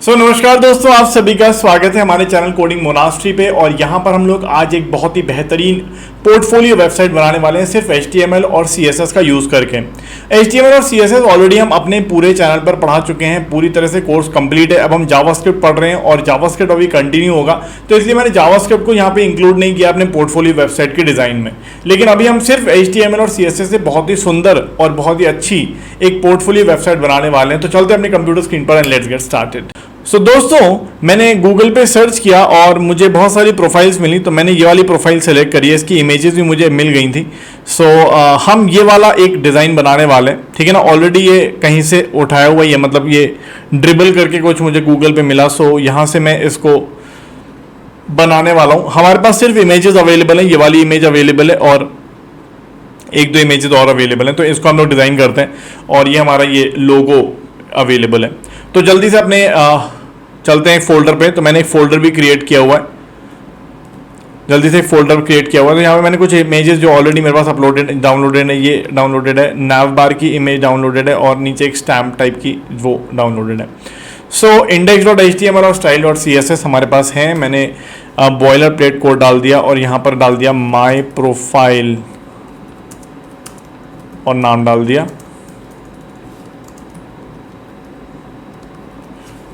नमस्कार दोस्तों, आप सभी का स्वागत है हमारे चैनल कोडिंग मोनास्ट्री पे। और यहाँ पर हम लोग आज एक बहुत ही बेहतरीन पोर्टफोलियो वेबसाइट बनाने वाले हैं सिर्फ HTML और CSS का यूज़ करके। HTML और CSS ऑलरेडी हम अपने पूरे चैनल पर पढ़ा चुके हैं, पूरी तरह से कोर्स कंप्लीट है। अब हम जावास्क्रिप्ट पढ़ रहे हैं और जावास्क्रिप्ट अभी कंटिन्यू होगा, तो इसलिए मैंने जावास्क्रिप्ट को यहाँ पे इंक्लूड नहीं किया अपने पोर्टफोलियो वेबसाइट के डिज़ाइन में। लेकिन अभी हम सिर्फ HTML और CSS से बहुत ही सुंदर और बहुत ही अच्छी एक पोर्टफोलियो वेबसाइट बनाने वाले हैं। तो चलते हैं अपने कंप्यूटर स्क्रीन पर एंड लेट्स गेट स्टार्टेड। दोस्तों, मैंने गूगल पे सर्च किया और मुझे बहुत सारी प्रोफाइल्स मिली, तो मैंने ये वाली प्रोफाइल सेलेक्ट करी है। इसकी इमेजेस भी मुझे मिल गई थी। हम ये वाला एक डिज़ाइन बनाने वाले हैं, ठीक है ना। ऑलरेडी ये कहीं से उठाया हुआ ही है, मतलब ये ड्रिबल करके कुछ मुझे गूगल पे मिला। यहाँ से मैं इसको बनाने वाला हूँ। हमारे पास सिर्फ इमेजेस अवेलेबल हैं, ये वाली इमेज अवेलेबल है और एक दो इमेजेस और अवेलेबल हैं। तो इसको हम लोग डिज़ाइन करते हैं और ये हमारा ये लोगो अवेलेबल है। तो जल्दी से अपने चलते हैं एक फोल्डर पे। तो मैंने एक फोल्डर भी क्रिएट किया हुआ है, जल्दी से एक फोल्डर क्रिएट किया हुआ है। तो यहाँ पे मैंने कुछ इमेजेस जो ऑलरेडी मेरे पास डाउनलोडेड है, ये डाउनलोडेड है। नाव बार की इमेज डाउनलोडेड है और नीचे एक स्टैम्प टाइप की वो डाउनलोडेड है। index.html और style.css हमारे पास हैं। मैंने बॉयलर प्लेट कोड डाल दिया और यहाँ पर डाल दिया माई प्रोफाइल और नाम डाल दिया,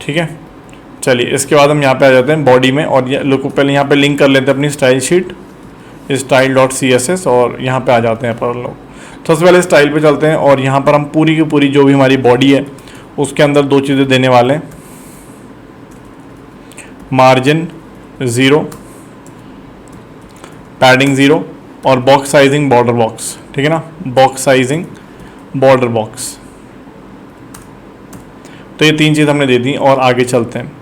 ठीक है। चलिए, इसके बाद हम यहाँ पे आ जाते हैं बॉडी में और ये लोग पहले यहाँ पे लिंक कर लेते हैं अपनी स्टाइल शीट style.css और यहाँ पे आ जाते हैं पर लोग। तो सबसे पहले स्टाइल पे चलते हैं और यहाँ पर हम पूरी की पूरी जो भी हमारी बॉडी है उसके अंदर दो चीज़ें देने वाले हैं, मार्जिन 0, पैडिंग 0 और बॉक्स साइजिंग बॉर्डर बॉक्स, ठीक है ना। बॉक्स साइजिंग बॉर्डर बॉक्स, तो ये तीन चीज़ हमने दे दी और आगे चलते हैं।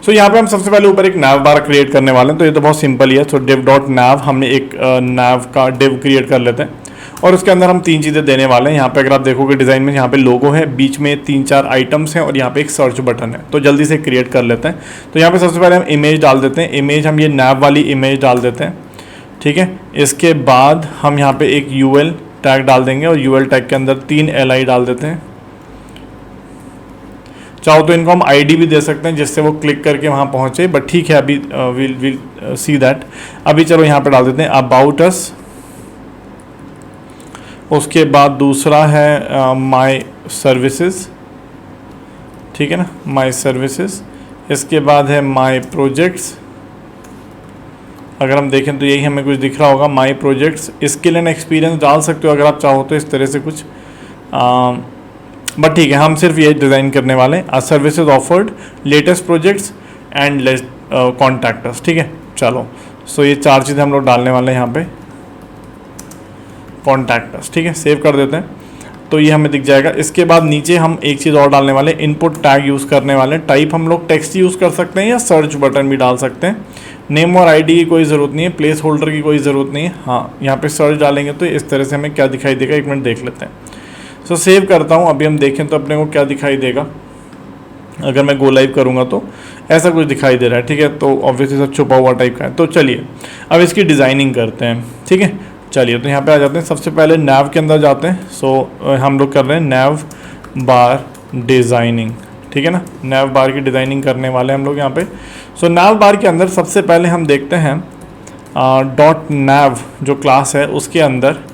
यहाँ पे हम सबसे पहले ऊपर एक nav बार क्रिएट करने वाले हैं। तो ये तो बहुत सिंपल ही है। div.nav हमने एक nav का div क्रिएट कर लेते हैं और उसके अंदर हम तीन चीज़ें देने वाले हैं। यहाँ पे अगर आप देखोगे डिज़ाइन में, यहाँ पे लोगो है, बीच में 3-4 आइटम्स हैं और यहाँ पे एक सर्च बटन है। तो जल्दी से क्रिएट कर लेते हैं। तो यहाँ पे सबसे पहले हम इमेज डाल देते हैं। इमेज हम ये nav वाली इमेज डाल देते हैं, ठीक है। इसके बाद हम यहाँ पे एक UL टैग डाल देंगे और UL टैग के अंदर 3 LI डाल देते हैं। चाहो तो इनको हम ID भी दे सकते हैं जिससे वो क्लिक करके वहाँ पहुँचे, बट ठीक है, अभी विल सी दैट। अभी चलो यहाँ पे डाल देते हैं अबाउट अस। उसके बाद दूसरा है माय सर्विसेज, ठीक है ना, माय सर्विसेज। इसके बाद है माय प्रोजेक्ट्स। अगर हम देखें तो यही हमें कुछ दिख रहा होगा, my projects. Skill and experience डाल सकते हो अगर आप चाहो तो, इस तरह से कुछ, बट ठीक है, हम सिर्फ ये डिज़ाइन करने वाले हैं। Services offered, latest projects and contactors, ठीक है। चलो, ये 4 चीज़ें हम लोग डालने वाले हैं यहाँ पे, कॉन्टैक्टर्स, ठीक है। सेव कर देते हैं तो ये हमें दिख जाएगा। इसके बाद नीचे हम एक चीज़ और डालने वाले हैं, इनपुट टैग यूज़ करने वाले हैं। टाइप हम लोग टेक्स्ट यूज़ कर सकते हैं या सर्च बटन भी डाल सकते हैं। नेम और ID की कोई ज़रूरत नहीं है, प्लेस होल्डर की कोई ज़रूरत नहीं है। हाँ, यहाँ पे सर्च डालेंगे तो इस तरह से हमें क्या दिखाई देगा, एक मिनट देख लेते हैं। सेव करता हूँ। अभी हम देखें तो अपने को क्या दिखाई देगा। अगर मैं गो लाइव करूँगा तो ऐसा कुछ दिखाई दे रहा है, ठीक है। तो ऑब्वियसली सब छुपा हुआ टाइप का है। तो चलिए अब इसकी डिज़ाइनिंग करते हैं, ठीक है। चलिए, तो यहाँ पे आ जाते हैं। सबसे पहले nav के अंदर जाते हैं। हम लोग कर रहे हैं nav बार डिज़ाइनिंग, ठीक है ना। nav बार की डिज़ाइनिंग करने वाले हम लोग यहाँ पे। nav बार के अंदर सबसे पहले हम देखते हैं .nav जो क्लास है उसके अंदर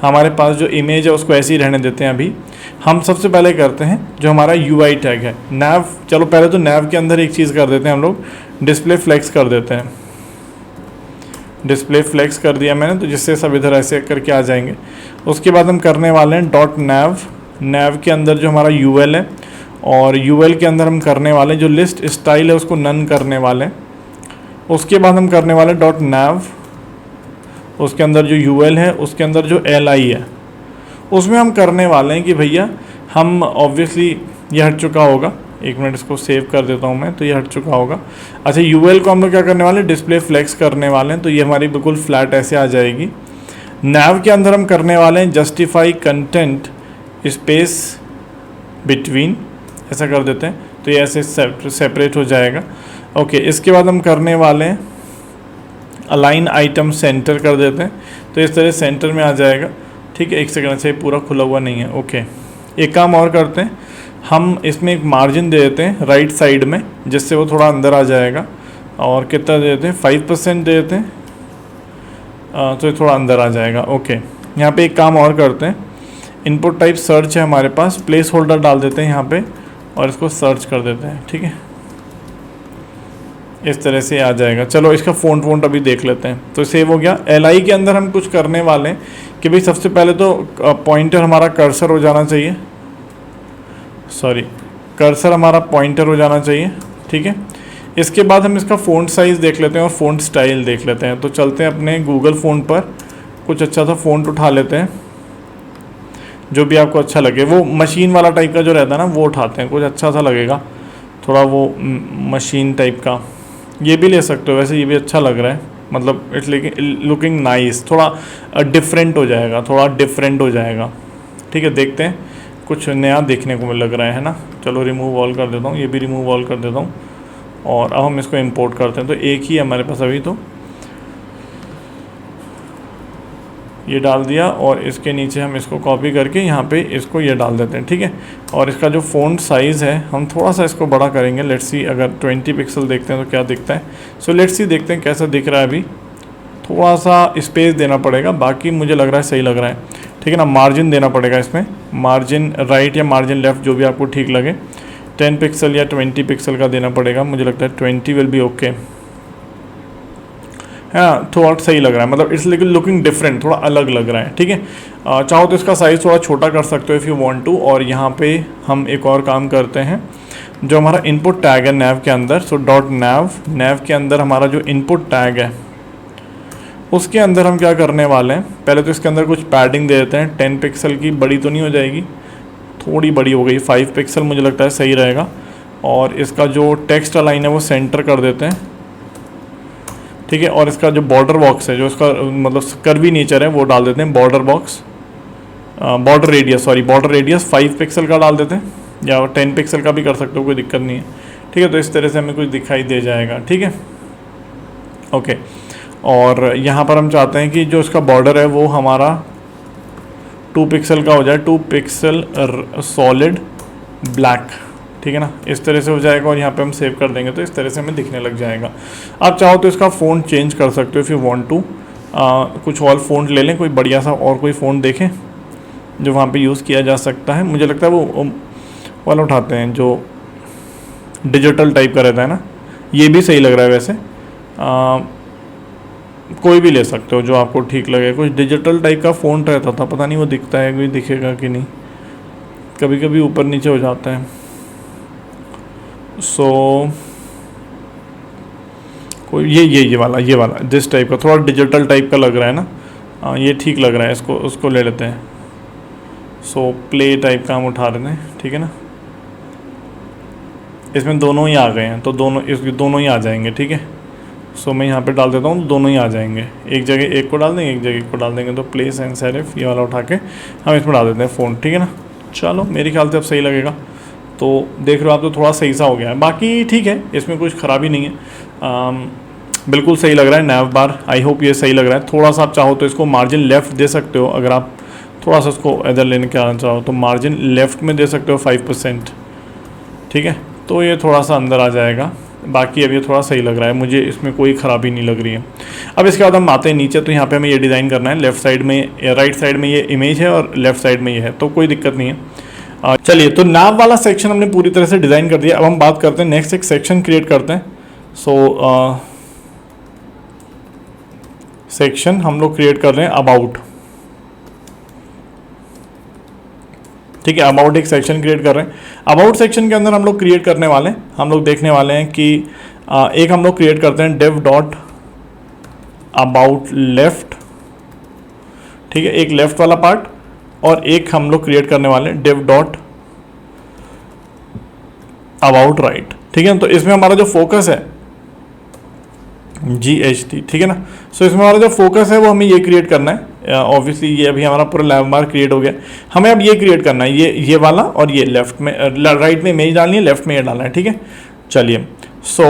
हमारे पास जो इमेज है उसको ऐसे ही रहने देते हैं। अभी हम सबसे पहले करते हैं जो हमारा UI टैग है nav। चलो पहले तो nav के अंदर एक चीज़ कर देते हैं हम लोग, डिस्प्ले फ्लेक्स कर देते हैं। डिस्प्ले फ्लेक्स कर दिया मैंने, तो जिससे सब इधर ऐसे करके आ जाएंगे। उसके बाद हम करने वाले हैं .nav के अंदर जो हमारा UL है और UL के अंदर हम करने वाले जो लिस्ट स्टाइल है उसको नन करने वाले हैं। उसके बाद हम करने वाले .nav, उसके अंदर जो UL है उसके अंदर जो LI है उसमें हम करने वाले हैं कि भैया हम ऑब्वियसली ये हट चुका होगा। एक मिनट, इसको सेव कर देता हूँ मैं, तो ये हट चुका होगा। अच्छा, UL को हम लोग क्या करने वाले हैं, डिस्प्ले फ्लेक्स करने वाले हैं। तो ये हमारी बिल्कुल फ्लैट ऐसे आ जाएगी। nav के अंदर हम करने वाले हैं जस्टिफाई कंटेंट स्पेस बिटवीन, ऐसा कर देते हैं तो ये ऐसे सेपरेट हो जाएगा। ओके, इसके बाद हम करने वाले हैं अलाइन आइटम सेंटर कर देते हैं, तो इस तरह सेंटर में आ जाएगा, ठीक है। एक सेकंड से पूरा खुला हुआ नहीं है। ओके, एक काम और करते हैं, हम इसमें एक मार्जिन दे देते हैं राइट साइड में, जिससे वो थोड़ा अंदर आ जाएगा। और कितना दे देते हैं, 5% दे देते हैं, तो ये थोड़ा अंदर आ जाएगा। ओके, यहाँ पे एक काम और करते हैं, इनपुट टाइप सर्च है हमारे पास, प्लेस होल्डर डाल देते हैं यहाँ पे और इसको सर्च कर देते हैं। ठीक है, इस तरह से आ जाएगा। चलो इसका फ़ॉन्ट अभी देख लेते हैं। तो सेव हो गया। LI के अंदर हम कुछ करने वाले हैं कि भाई सबसे पहले तो पॉइंटर हमारा कर्सर हो जाना चाहिए, कर्सर हमारा पॉइंटर हो जाना चाहिए। ठीक है, इसके बाद हम इसका फ़ॉन्ट साइज़ देख लेते हैं और फ़ॉन्ट स्टाइल देख लेते हैं। तो चलते हैं अपने गूगल फ़ॉन्ट पर, कुछ अच्छा सा फ़ॉन्ट उठा लेते हैं, जो भी आपको अच्छा लगे। वो मशीन वाला टाइप का जो रहता है ना, वो उठाते हैं, कुछ अच्छा सा लगेगा, थोड़ा वो मशीन टाइप का। ये भी ले सकते हो, वैसे ये भी अच्छा लग रहा है, मतलब इट्स लुकिंग नाइस, थोड़ा डिफरेंट हो जाएगा, थोड़ा डिफरेंट हो जाएगा। ठीक है, देखते हैं, कुछ नया देखने को लग रहा है ना। चलो रिमूव ऑल कर देता हूँ, ये भी रिमूव ऑल कर देता हूँ और अब हम इसको इंपोर्ट करते हैं। तो एक ही है हमारे पास अभी, तो ये डाल दिया और इसके नीचे हम इसको कॉपी करके यहाँ पे इसको ये डाल देते हैं। ठीक है, और इसका जो फ़ॉन्ट साइज़ है हम थोड़ा सा इसको बड़ा करेंगे। लेट्स सी, अगर 20 पिक्सल देखते हैं तो क्या दिखता है। सो लेट्स सी, देखते हैं कैसा दिख रहा है। अभी थोड़ा सा स्पेस देना पड़ेगा, बाकी मुझे लग रहा है सही लग रहा है। ठीक है ना, मार्जिन देना पड़ेगा इसमें, मार्जिन राइट या मार्जिन लेफ़्ट, जो भी आपको ठीक लगे। 10 पिक्सल या 20 पिक्सल का देना पड़ेगा, मुझे लगता है 20 विल बी ओके। हाँ, थोड़ा सही लग रहा है, मतलब इट्स लुकिंग डिफरेंट, थोड़ा अलग लग रहा है। ठीक है, चाहो तो इसका साइज़ थोड़ा छोटा कर सकते हो इफ़ यू वांट टू। और यहाँ पे हम एक और काम करते हैं, जो हमारा इनपुट टैग है नैव के अंदर, सो डॉट नैव के अंदर हमारा जो इनपुट टैग है उसके अंदर हम क्या करने वाले हैं, पहले तो इसके अंदर कुछ पैडिंग दे देते हैं। 10 पिक्सल की, बड़ी तो नहीं हो जाएगी, थोड़ी बड़ी हो गई, 5 पिक्सल मुझे लगता है सही रहेगा। और इसका जो टेक्स्ट अलाइन है वो सेंटर कर देते हैं। ठीक है, और इसका जो बॉर्डर बॉक्स है, जो इसका मतलब कर्वी नेचर है, वो डाल देते हैं border box, border radius 5 pixel का डाल देते हैं, या 10 पिक्सल का भी कर सकते हो, कोई दिक्कत नहीं है। ठीक है, तो इस तरह से हमें कुछ दिखाई दे जाएगा। ठीक है, ओके। और यहाँ पर हम चाहते हैं कि जो इसका बॉर्डर है वो हमारा 2 पिक्सल का हो जाए, 2 पिक्सल सॉलिड ब्लैक। ठीक है ना, इस तरह से हो जाएगा और यहाँ पे हम सेव कर देंगे तो इस तरह से हमें दिखने लग जाएगा। आप चाहो तो इसका फ़ॉन्ट चेंज कर सकते हो इफ़ यू वांट टू। कुछ और फ़ॉन्ट ले लें, कोई बढ़िया सा और कोई फ़ॉन्ट देखें जो वहाँ पे यूज़ किया जा सकता है। मुझे लगता है वो वाला उठाते हैं जो डिजिटल टाइप का रहता है ना, ये भी सही लग रहा है वैसे। कोई भी ले सकते हो जो आपको ठीक लगे। कुछ डिजिटल टाइप का फ़ॉन्ट रहता था, पता नहीं वो दिखता है, कोई दिखेगा कि नहीं, कभी कभी ऊपर नीचे हो जाता है। सो कोई ये वाला जिस टाइप का थोड़ा डिजिटल टाइप का लग रहा है ना, ये ठीक लग रहा है, इसको उसको ले लेते हैं। सो प्ले टाइप का हम उठा रहे हैं। ठीक है ना, इसमें दोनों ही आ गए हैं, तो दोनों ही आ जाएंगे। ठीक है, सो मैं यहाँ पे डाल देता हूँ, दोनों ही आ जाएंगे। एक जगह एक को डाल देंगे, एक जगह एक को डाल देंगे। तो प्लेस एंड सेरिफ ये वाला उठा के हम इसमें डाल देते हैं फ़ॉन्ट। ठीक है ना, चलो मेरे ख्याल से अब सही लगेगा। तो देख रहे हो आप, तो थोड़ा सही सा हो गया है, बाकी ठीक है, इसमें कुछ ख़राबी नहीं है। बिल्कुल सही लग रहा है नैव बार। आई होप ये सही लग रहा है। थोड़ा सा आप चाहो तो इसको मार्जिन लेफ़्ट दे सकते हो, अगर आप थोड़ा सा इसको इधर लेने के आना चाहो तो मार्जिन लेफ़्ट में दे सकते हो 5%। ठीक है, तो ये थोड़ा सा अंदर आ जाएगा। बाकी अब ये थोड़ा सही लग रहा है मुझे, इसमें कोई ख़राबी नहीं लग रही है। अब इसके बाद हम आते हैं नीचे, तो यहाँ पे हमें ये डिज़ाइन करना है। लेफ़्ट साइड में या राइट साइड में ये इमेज है और लेफ़्ट साइड में ये है, तो कोई दिक्कत नहीं है। चलिए, तो नाव वाला सेक्शन हमने पूरी तरह से डिज़ाइन कर दिया। अब हम बात करते हैं नेक्स्ट, एक सेक्शन क्रिएट करते हैं। सो सेक्शन हम लोग क्रिएट कर रहे हैं अबाउट। ठीक है, अबाउट एक सेक्शन क्रिएट कर रहे हैं। अबाउट सेक्शन के अंदर हम लोग क्रिएट करने वाले हैं, हम लोग देखने वाले हैं कि एक हम लोग क्रिएट करते हैं डेव डॉट अबाउट लेफ्ट। ठीक है, एक लेफ्ट वाला पार्ट, और एक हम लोग क्रिएट करने वाले हैं डेव डॉट अबाउट राइट। ठीक है, तो इसमें हमारा जो फोकस है GHT। ठीक है ना, सो इसमें हमारा जो फोकस है वो हमें ये क्रिएट करना है। ऑब्वियसली ये अभी हमारा पूरा लैंडमार्क क्रिएट हो गया, हमें अब ये क्रिएट करना है, ये वाला, और ये लेफ्ट में राइट में इमेज डालनी है, लेफ्ट में ये डालना है। ठीक है, चलिए, सो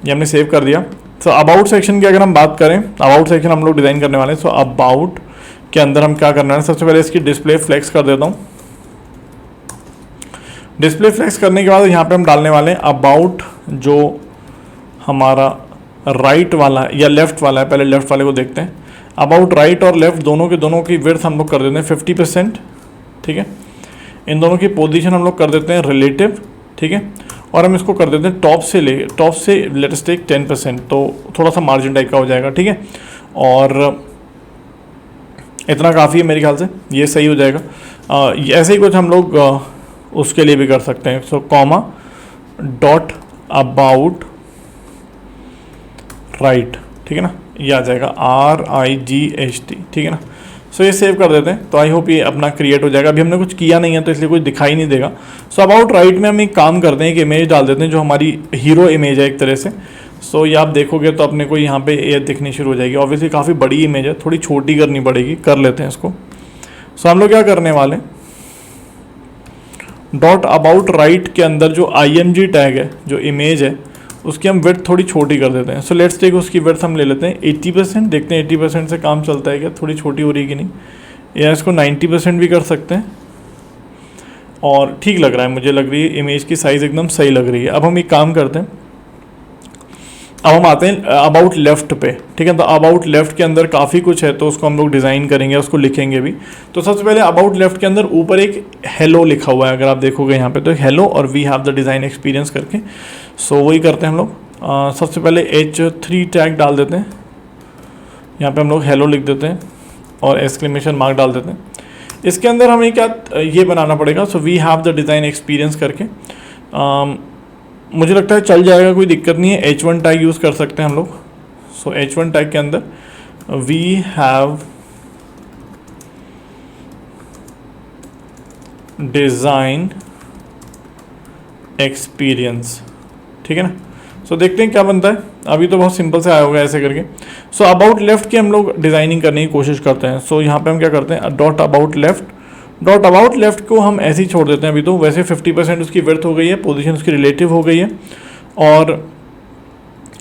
ये हमने सेव कर दिया। सो अबाउट सेक्शन की अगर हम बात करें, अबाउट सेक्शन हम लोग डिज़ाइन करने वाले हैं। सो अबाउट के अंदर हम क्या करना है, सबसे पहले इसकी डिस्प्ले फ्लेक्स कर देता हूँ। डिस्प्ले फ्लेक्स करने के बाद यहाँ पे हम डालने वाले हैं अबाउट, जो हमारा राइट वाला या लेफ्ट वाला है, पहले लेफ्ट वाले को देखते हैं। अबाउट राइट और लेफ्ट दोनों की विड्थ हम लोग कर देते हैं 50%, ठीक है। इन दोनों की पोजीशन हम लोग कर देते हैं रिलेटिव, ठीक है। और हम इसको कर देते हैं टॉप से लेट्स टेक 10%, तो थोड़ा सा मार्जिन टाइप का हो जाएगा, ठीक है। और इतना काफ़ी है मेरे ख्याल से, ये सही हो जाएगा। ऐसे ही कुछ हम लोग उसके लिए भी कर सकते हैं। सो कॉमा डॉट अबाउट राइट, ठीक है ना, ये आ जाएगा RIGHT, ठीक है ना। सो ये सेव कर देते हैं। तो आई होप ये अपना क्रिएट हो जाएगा। अभी हमने कुछ किया नहीं है तो इसलिए कुछ दिखाई नहीं देगा। सो अबाउट राइट में हम एक काम करते हैं, एक इमेज डाल देते हैं जो हमारी हीरो इमेज है एक तरह से। सो ये आप देखोगे तो अपने को यहाँ पे ये दिखनी शुरू हो जाएगी। ऑब्वियसली काफ़ी बड़ी इमेज है, थोड़ी छोटी करनी पड़ेगी, कर लेते हैं इसको। सो हम लोग क्या करने वाले, डॉट अबाउट राइट के अंदर जो IMG टैग है, जो इमेज है, उसकी हम विड्थ थोड़ी छोटी कर देते हैं। सो लेट्स टेक उसकी विड्थ हम ले लेते हैं 80%, देखते हैं 80% से काम चलता है क्या, थोड़ी छोटी हो रही है कि नहीं। या इसको 90% भी कर सकते हैं और ठीक लग रहा है, मुझे लग रही है इमेज की साइज़ एकदम सही लग रही है। अब हम एक काम करते हैं, अब हम आते हैं अबाउट लेफ्ट पे, ठीक है। तो अबाउट लेफ्ट के अंदर काफ़ी कुछ है, तो उसको हम लोग डिज़ाइन करेंगे, उसको लिखेंगे भी। तो सबसे पहले अबाउट लेफ्ट के अंदर ऊपर एक हेलो लिखा हुआ है, अगर आप देखोगे यहाँ पे तो एक हेलो और we have the design experience करके। सो वही करते हैं हम लोग। सबसे पहले H3 टैग डाल देते हैं, यहाँ पे हम लोग हेलो लिख देते हैं और एक्सक्लेमेशन मार्क डाल देते हैं। इसके अंदर हमें क्या ये बनाना पड़ेगा, so we have the design experience करके। मुझे लगता है चल जाएगा, कोई दिक्कत नहीं है। H1 टैग यूज़ कर सकते हैं हम लोग। सो H1 टैग के अंदर वी हैव डिज़ाइन एक्सपीरियंस, ठीक है ना। सो देखते हैं क्या बनता है। अभी तो बहुत सिंपल से आया होगा ऐसे करके। सो अबाउट लेफ्ट की हम लोग डिज़ाइनिंग करने की कोशिश करते हैं। सो यहाँ पे हम क्या करते हैं, डॉट अबाउट लेफ्ट को हम ऐसे ही छोड़ देते हैं। अभी तो वैसे 50% उसकी विड्थ हो गई है, पोजीशन उसकी रिलेटिव हो गई है। और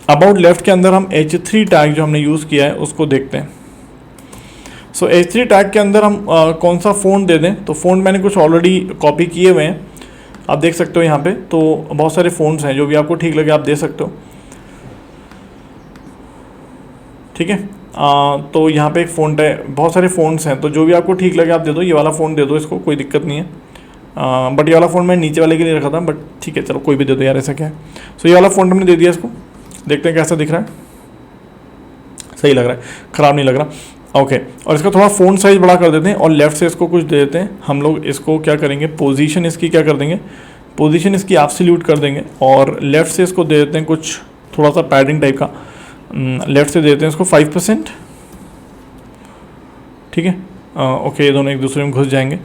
अबाउट लेफ्ट के अंदर हम H3 टैग जो हमने यूज़ किया है उसको देखते हैं। सो H3 टैग के अंदर हम कौन सा फ़ॉन्ट दे दें, तो फ़ॉन्ट मैंने कुछ ऑलरेडी कॉपी किए हुए हैं, आप देख सकते हो यहाँ पे। तो बहुत सारे फ़ॉन्ट्स हैं, जो भी आपको ठीक लगे आप दे सकते हो, ठीक है। तो यहाँ पे एक फ़ॉन्ट है, बहुत सारे फ़ॉन्ट्स हैं, तो जो भी आपको ठीक लगे आप दे दो। ये वाला फ़ॉन्ट दे दो इसको, कोई दिक्कत नहीं है। बट ये वाला फ़ॉन्ट मैं नीचे वाले के लिए रखा था, बट ठीक है चलो कोई भी दे दो यार, ऐसा क्या है। सो ये वाला फ़ॉन्ट हमने दे दिया इसको, देखते हैं कैसा दिख रहा है। सही लग रहा है, ख़राब नहीं लग रहा। ओके, और इसका थोड़ा फ़ॉन्ट साइज़ बड़ा कर देते हैं और लेफ़्ट से इसको कुछ दे देते हैं। हम लोग इसको क्या करेंगे, पोजीशन इसकी क्या कर देंगे, पोजीशन इसकी एब्सोल्यूट कर देंगे। और लेफ़्ट से इसको दे देते हैं कुछ थोड़ा सा पैडिंग टाइप का, लेफ़्ट से देते हैं इसको 5%, ठीक है। ओके, ये दोनों एक दूसरे में घुस जाएंगे।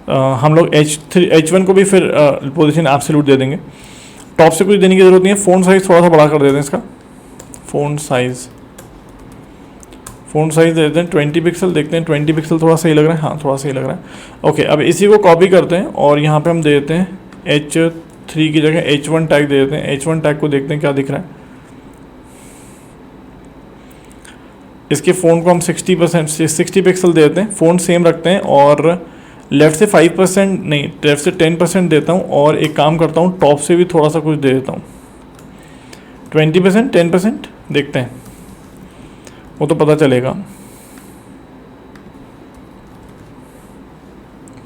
हम लोग H1 को भी फिर पोजीशन एब्सोल्यूट दे देंगे। टॉप से कुछ देने की ज़रूरत नहीं है। फ़ॉन्ट साइज़ थोड़ा सा बड़ा कर देते हैं इसका, फ़ॉन्ट साइज़ दे देते हैं 20 पिक्सल। देखते हैं 20 पिक्सल थोड़ा सही लग रहा है, हाँ थोड़ा सही लग रहा है। ओके, अब इसी को कॉपी करते हैं और यहाँ पे हम दे देते हैं H3 की जगह H1 टैग दे देते हैं। H1 टैग को देखते हैं क्या दिख रहा है। इसके फ़ॉन्ट को हम 60 पिक्सल दे देते हैं, फ़ॉन्ट सेम रखते हैं। और लेफ़्ट से 5% नहीं, लेफ़्ट से 10% देता हूँ। और एक काम करता हूँ, टॉप से भी थोड़ा सा कुछ दे देता हूँ, 20%, 10%, देखते हैं वो तो पता चलेगा।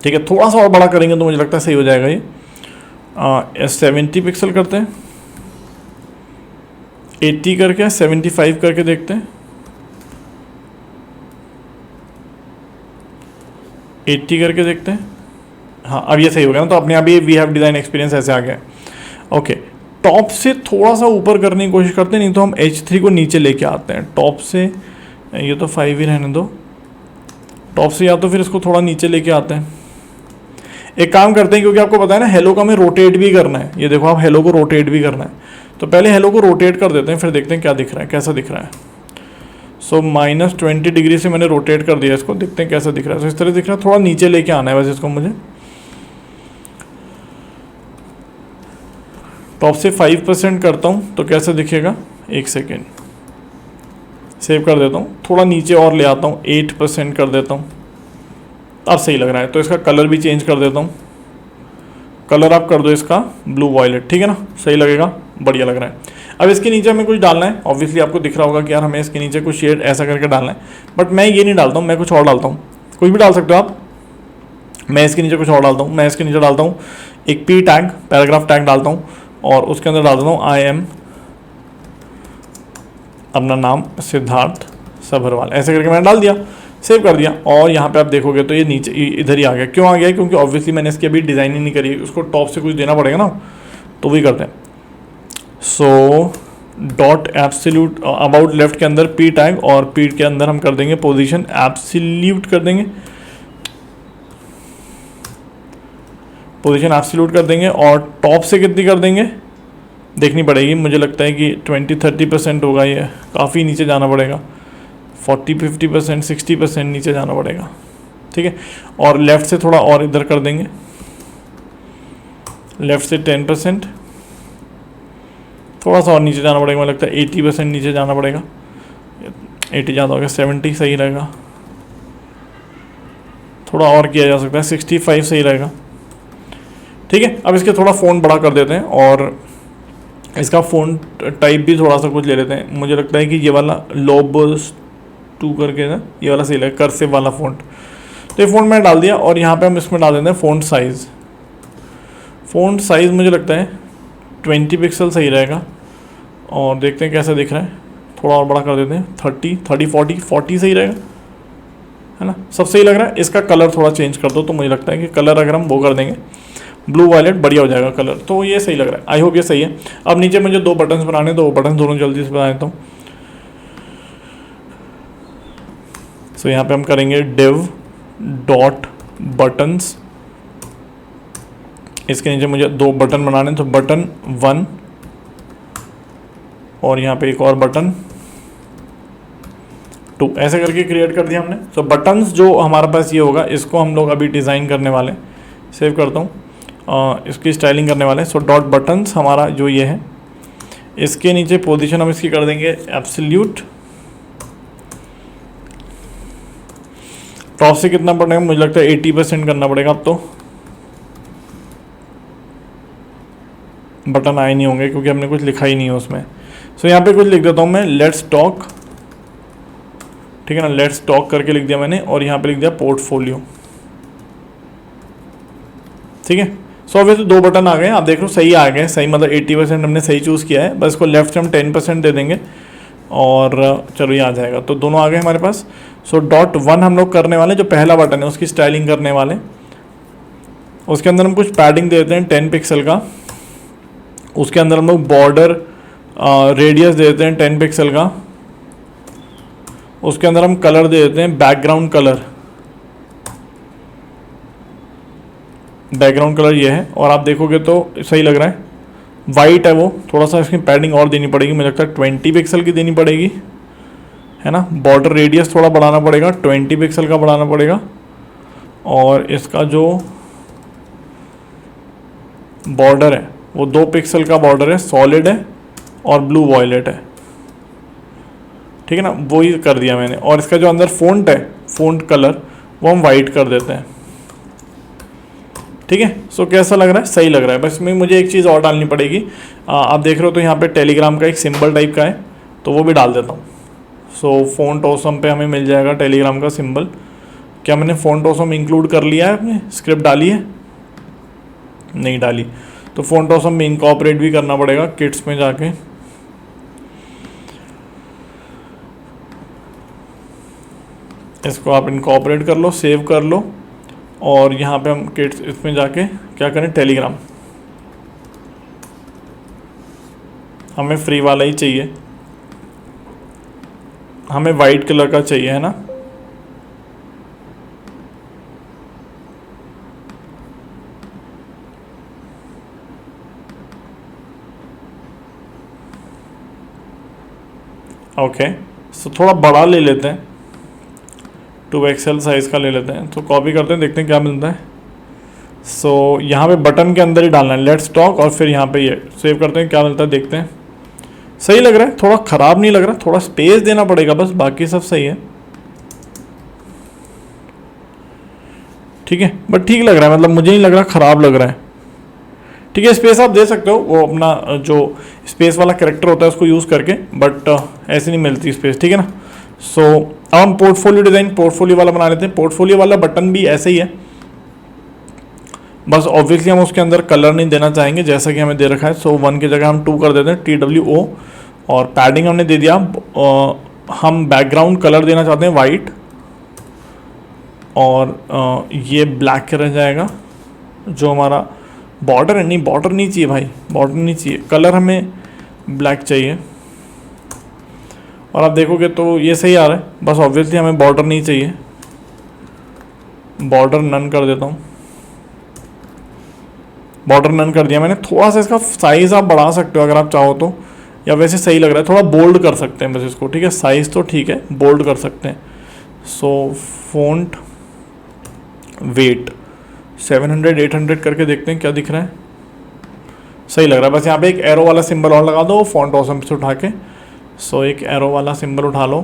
ठीक है, थोड़ा सा और बड़ा करेंगे तो मुझे लगता है सही हो जाएगा ये। 70 पिक्सल करते हैं, 80 करके 75 करके देखते हैं, 80 करके देखते हैं। हाँ, अब ये सही हो गया ना, तो अपने आप ये वी हैव डिज़ाइन एक्सपीरियंस ऐसे आ गया। ओके, टॉप से थोड़ा सा ऊपर करने की कोशिश करते हैं, नहीं तो हम H3 को नीचे लेके आते हैं। टॉप से ये तो 5 ही रहने दो, टॉप से या तो फिर इसको थोड़ा नीचे लेके आते हैं। एक काम करते हैं, क्योंकि आपको पता है ना हेलो का हमें रोटेट भी करना है। ये देखो, आप हेलो को रोटेट भी करना है, तो पहले हेलो को रोटेट कर देते हैं, फिर देखते हैं क्या दिख रहा है, कैसा दिख रहा है। सो -20 डिग्री से मैंने रोटेट कर दिया इसको, देखते हैं कैसा दिख रहा है। तो इस तरह दिख रहा है, थोड़ा नीचे लेके आना है वैसे इसको मुझे। टॉप से 5% करता हूँ तो कैसा दिखेगा, एक सेकेंड, सेव कर देता हूँ। थोड़ा नीचे और ले आता हूँ, 8% कर देता हूँ, अब सही लग रहा है। तो इसका कलर भी चेंज कर देता हूँ, कलर आप कर दो इसका ब्लू वॉयलेट, ठीक है ना, सही लगेगा, बढ़िया लग रहा है। अब इसके नीचे हमें कुछ डालना है, ऑब्वियसली आपको दिख रहा होगा कि यार हमें इसके नीचे कुछ शेड ऐसा करके डालना है, बट मैं ये नहीं डालता हूँ, मैं कुछ और डालता हूँ। कुछ भी डाल सकते हो आप, मैं इसके नीचे कुछ और डालता हूँ। मैं इसके नीचे डालता हूँ एक पी टैग, पैराग्राफ टैग डालता हूँ, और उसके अंदर डाल देता हूँ आई एम, अपना नाम सिद्धार्थ सभरवाल, ऐसे करके मैंने डाल दिया, सेव कर दिया। और यहाँ पे आप देखोगे तो ये नीचे इधर ही आ गया। क्यों आ गया? क्योंकि ऑब्वियसली मैंने इसकी अभी डिज़ाइनिंग नहीं करी, उसको टॉप से कुछ देना पड़ेगा ना, तो वही करते हैं। So dot absolute about left के अंदर पी टैग, और पी के अंदर हम कर देंगे पोजीशन एब्सोल्यूट कर देंगे, पोजीशन एब्सोल्यूट कर देंगे। और टॉप से कितनी कर देंगे देखनी पड़ेगी, मुझे लगता है कि 20-30% होगा, ये काफ़ी नीचे जाना पड़ेगा, 40-50%, 60% नीचे जाना पड़ेगा, ठीक है। और लेफ़्ट से थोड़ा और इधर कर देंगे, लेफ़्ट से 10%, थोड़ा सा और नीचे जाना पड़ेगा, मुझे लगता है 80% नीचे जाना पड़ेगा, 80 ज़्यादा हो गया, 70 सही रहेगा, थोड़ा और किया जा सकता है, 65 सही रहेगा, ठीक है। अब इसके थोड़ा फ़ॉन्ट बड़ा कर देते हैं, और इसका फ़ॉन्ट टाइप भी थोड़ा सा कुछ ले लेते हैं। मुझे लगता है कि ये वाला लोबस 2 करके ना, ये वाला सही लगेगा, कर्सिव वाला फ़ॉन्ट। तो ये फ़ॉन्ट मैंने डाल दिया, और यहाँ पे हम इसमें डाल देते हैं फ़ॉन्ट साइज़। फ़ॉन्ट साइज़ मुझे लगता है 20 पिक्सल सही रहेगा, और देखते हैं कैसा दिख रहा है, थोड़ा और बड़ा कर देते हैं, 30, 40 सही रहेगा, है ना, सब सही लग रहा है। इसका कलर थोड़ा चेंज कर दो, तो मुझे लगता है कि कलर अगर हम वो कर देंगे ब्लू वायलेट, बढ़िया हो जाएगा कलर, तो ये सही लग रहा है। आई होप ये सही है। अब नीचे मुझे 2 बटन्स बनाने, तो वो बटन दोनों जल्दी से बना देता हूँ। सो यहाँ पे हम करेंगे div डॉट बटन्स, इसके नीचे मुझे 2 बटन बनाने, तो बटन 1 और यहाँ पे एक और बटन 2, ऐसे करके क्रिएट कर दिया हमने। तो बटन्स जो हमारे पास ये होगा, इसको हम लोग अभी डिज़ाइन करने वाले, सेव करता हूँ, इसकी स्टाइलिंग करने वाले। सो डॉट बटन्स हमारा जो ये है, इसके नीचे पोजीशन हम इसकी कर देंगे एब्सोल्यूट। टॉप से कितना पड़ेगा, मुझे लगता है 80% करना पड़ेगा अब तो, बटन आए नहीं होंगे क्योंकि हमने कुछ लिखा ही नहीं है उसमें। सो यहाँ पे कुछ लिख देता हूँ मैं, लेट्स टॉक, ठीक है ना, लेट्स टॉक करके लिख दिया मैंने, और यहाँ पे लिख दिया पोर्टफोलियो, ठीक है। सो अभी तो 2 बटन आ गए, आप देख लो सही आ गए, सही मतलब 80% हमने सही चूज़ किया है। बस इसको लेफ्ट से हम 10% दे देंगे, और चलो ये आ जाएगा, तो दोनों आ गए हमारे पास। सो डॉट 1 हम लोग करने वाले, जो पहला बटन है उसकी स्टाइलिंग करने वाले, उसके अंदर हम कुछ पैडिंग दे देते हैं 10 पिक्सल का, उसके अंदर हम लोग बॉर्डर रेडियस दे देते हैं 10 पिक्सल का, उसके अंदर हम कलर दे देते हैं बैकग्राउंड कलर, बैकग्राउंड कलर ये है, और आप देखोगे तो सही लग रहा है, वाइट है वो, थोड़ा सा इसकी पैडिंग और देनी पड़ेगी, मुझे लगता है 20 पिक्सल की देनी पड़ेगी, है ना। बॉर्डर रेडियस थोड़ा बढ़ाना पड़ेगा, 20 पिक्सल का बढ़ाना पड़ेगा, और इसका जो बॉर्डर है वो 2 पिक्सल का बॉर्डर है, सॉलिड है और ब्लू वॉयलेट है, ठीक है ना, वो ही कर दिया मैंने। और इसका जो अंदर फ़ॉन्ट है, फ़ॉन्ट कलर, वो हम वाइट कर देते हैं, ठीक है। सो कैसा लग रहा है, सही लग रहा है। बस में मुझे एक चीज़ और डालनी पड़ेगी, आप देख रहे हो तो यहाँ पे टेलीग्राम का एक सिंबल टाइप का है, तो वो भी डाल देता हूँ। सो फ़ॉन्ट ऑसम पे हमें मिल जाएगा टेलीग्राम का सिंबल। क्या मैंने फ़ॉन्ट ऑसम इंक्लूड कर लिया है, अपने स्क्रिप्ट डाली है, नहीं डाली, तो फ़ॉन्ट ऑसम में इनकॉर्पोरेट भी करना पड़ेगा किट्स में जाके। इसको आप इनकॉर्पोरेट कर लो, सेव कर लो, और यहाँ पे हम किट्स इसमें जाके क्या करें, टेलीग्राम, हमें फ्री वाला ही चाहिए, हमें वाइट कलर का चाहिए, है ना। ओके, सो थोड़ा बड़ा ले लेते हैं, 2XL साइज़ का ले लेते हैं, तो कॉपी करते हैं, देखते हैं क्या मिलता है। सो यहाँ पे बटन के अंदर ही डालना है लेट्स टॉक, और फिर यहाँ पे ये सेव करते हैं, क्या मिलता है देखते हैं। सही लग रहा है, थोड़ा ख़राब नहीं लग रहा, थोड़ा स्पेस देना पड़ेगा बस, बाकी सब सही है, ठीक है। बट ठीक लग रहा है, मतलब मुझे नहीं लग रहा ख़राब लग रहा है, ठीक है, स्पेस आप दे सकते हो, वो अपना जो स्पेस वाला कैरेक्टर होता है उसको यूज़ करके, बट ऐसे नहीं मिलती स्पेस, ठीक है ना। सो अब हम पोर्टफोलियो डिज़ाइन पोर्टफोलियो वाला बना लेते हैं। पोर्टफोलियो वाला बटन भी ऐसे ही है, बस ऑब्वियसली हम उसके अंदर कलर नहीं देना चाहेंगे जैसा कि हमें दे रखा है। सो 1 की जगह हम 2 कर देते हैं, TWO, और पैडिंग हमने दे दिया। हम बैकग्राउंड कलर देना चाहते हैं वाइट, और ये ब्लैक रह जाएगा। जो हमारा बॉर्डर है, नहीं बॉर्डर नहीं चाहिए भाई, बॉर्डर नहीं चाहिए, कलर हमें ब्लैक चाहिए। और आप देखोगे तो ये सही आ रहा है, बस ऑब्वियसली हमें बॉर्डर नहीं चाहिए, बॉर्डर नन कर देता हूँ। बॉर्डर नन कर दिया मैंने। थोड़ा सा इसका साइज़ आप बढ़ा सकते हो अगर आप चाहो तो, या वैसे सही लग रहा है, थोड़ा बोल्ड कर सकते हैं बस इसको, ठीक है। साइज़ तो ठीक है, बोल्ड कर सकते हैं। सो फ़ॉन्ट वेट 700 800 करके देखते हैं क्या दिख रहा है। सही लग रहा है। बस यहाँ पे एक एरो वाला सिंबल और लगा दो फॉन्ट ऑसम से उठा के। सो एक एरो वाला सिंबल उठा लो,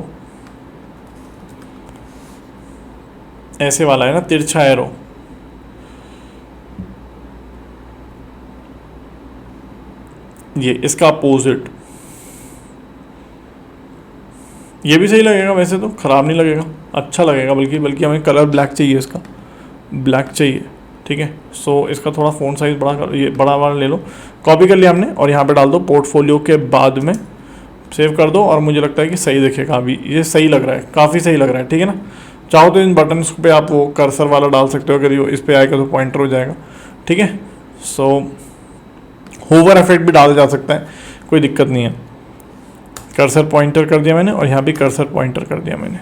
ऐसे वाला है ना, तिरछा एरो। ये इसका अपोजिट, ये भी सही लगेगा, वैसे तो ख़राब नहीं लगेगा, अच्छा लगेगा। बल्कि हमें कलर ब्लैक चाहिए, इसका ब्लैक चाहिए, ठीक है। सो इसका थोड़ा फ़ॉन्ट साइज़ बड़ा कर, ये बड़ा वाला ले लो, कॉपी कर लिया हमने, और यहाँ पे डाल दो पोर्टफोलियो के बाद में, सेव कर दो। और मुझे लगता है कि सही दिखेगा अभी, ये सही लग रहा है, काफ़ी सही लग रहा है, ठीक है ना। चाहो तो इन बटन्स पे आप वो कर्सर वाला डाल सकते हो, अगर ये इस पर आएगा तो पॉइंटर हो जाएगा, ठीक है। सो होवर इफेक्ट भी डाला जा सकता है, कोई दिक्कत नहीं है। कर्सर पॉइंटर कर दिया मैंने, और यहाँ भी कर्सर पॉइंटर कर दिया मैंने।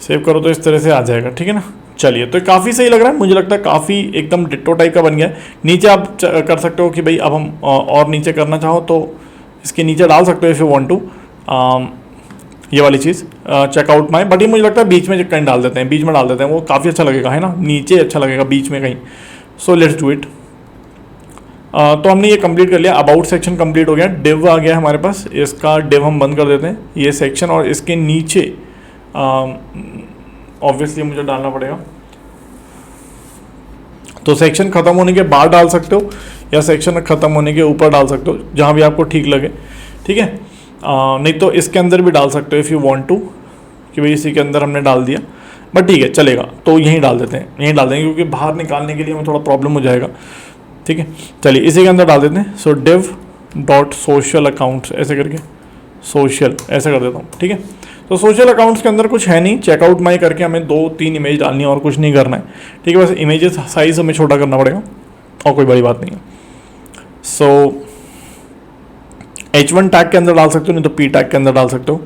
सेव करो तो इस तरह से आ जाएगा, ठीक है ना। चलिए, तो काफ़ी सही लग रहा है, मुझे लगता है काफ़ी एकदम डिट्टो टाइप का बन गया है। नीचे आप कर सकते हो कि भाई अब हम और नीचे करना चाहो तो इसके नीचे डाल सकते हो, इफ़ यू वांट टू, ये वाली चीज़ चेकआउट माई। बट ये मुझे लगता है बीच में कहीं डाल देते हैं, बीच में डाल देते हैं, वो काफ़ी अच्छा लगेगा, है ना। नीचे अच्छा लगेगा, बीच में कहीं। So let's do it. तो हमने ये कंप्लीट कर लिया, अबाउट सेक्शन कंप्लीट हो गया, डिव आ गया हमारे पास। इसका डिव हम बंद कर देते हैं, ये सेक्शन, और इसके नीचे ऑब्वियसली मुझे डालना पड़ेगा। तो सेक्शन ख़त्म होने के बाद डाल सकते हो, या सेक्शन ख़त्म होने के ऊपर डाल सकते हो, जहाँ भी आपको ठीक लगे, ठीक है। नहीं तो इसके अंदर भी डाल सकते हो इफ़ यू वांट टू, कि भाई इसी के अंदर हमने डाल दिया, बट ठीक है चलेगा। तो यहीं डाल देते हैं, यहीं डाल देंगे, क्योंकि बाहर निकालने के लिए हमें थोड़ा प्रॉब्लम हो जाएगा, ठीक है। चलिए इसी के अंदर डाल देते हैं। सो डिव डॉट सोशल अकाउंट्स, ऐसे करके सोशल ऐसे कर देता हूँ, ठीक है। तो सोशल अकाउंट्स के अंदर कुछ है नहीं, चेकआउट माई करके हमें 2-3 इमेज डालनी है और कुछ नहीं करना है, ठीक है। बस इमेजेस साइज हमें छोटा करना पड़ेगा, और कोई बड़ी बात नहीं है। सो H1 टैग के अंदर डाल सकते हो, नहीं तो P टैग के अंदर डाल सकते हो।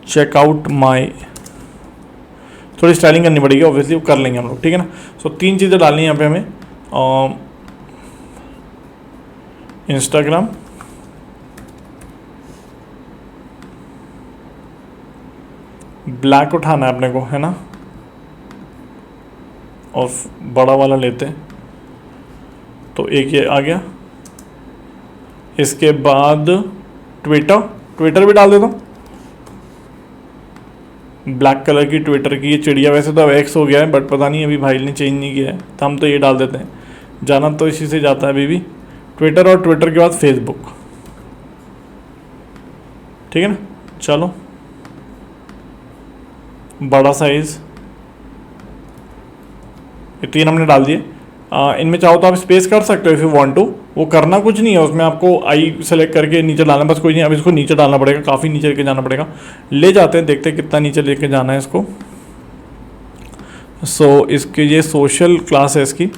चेकआउट माई, थोड़ी स्टाइलिंग करनी पड़ेगी ऑब्वियसली, वो कर लेंगे हम लोग, ठीक है ना। सो 3 चीज़ें डालनी है यहाँ पे हमें, इंस्टाग्राम, ब्लैक उठाना है अपने को, है ना, और बड़ा वाला लेते हैं, तो एक ये आ गया। इसके बाद ट्विटर भी डाल देता हूँ, ब्लैक कलर की ट्विटर की ये चिड़िया, वैसे तो अब एक्स हो गया है, बट पता नहीं अभी भाई ने चेंज नहीं किया है, तो हम तो ये डाल देते हैं, जाना तो इसी से जाता है अभी भी। ट्विटर, और ट्विटर के बाद फेसबुक, ठीक है ना। चलो बड़ा साइज़, ये 3 हमने डाल दिए। इनमें चाहो तो आप स्पेस कर सकते हो इफ़ यू वांट टू, वो करना कुछ नहीं है उसमें, आपको आई सेलेक्ट करके नीचे डालना, बस कुछ नहीं। अब इसको नीचे डालना पड़ेगा, काफ़ी नीचे लेके जाना पड़ेगा। ले जाते हैं, देखते हैं कितना नीचे लेके जाना है इसको। सो इसकी ये सोशल क्लास है इसकी,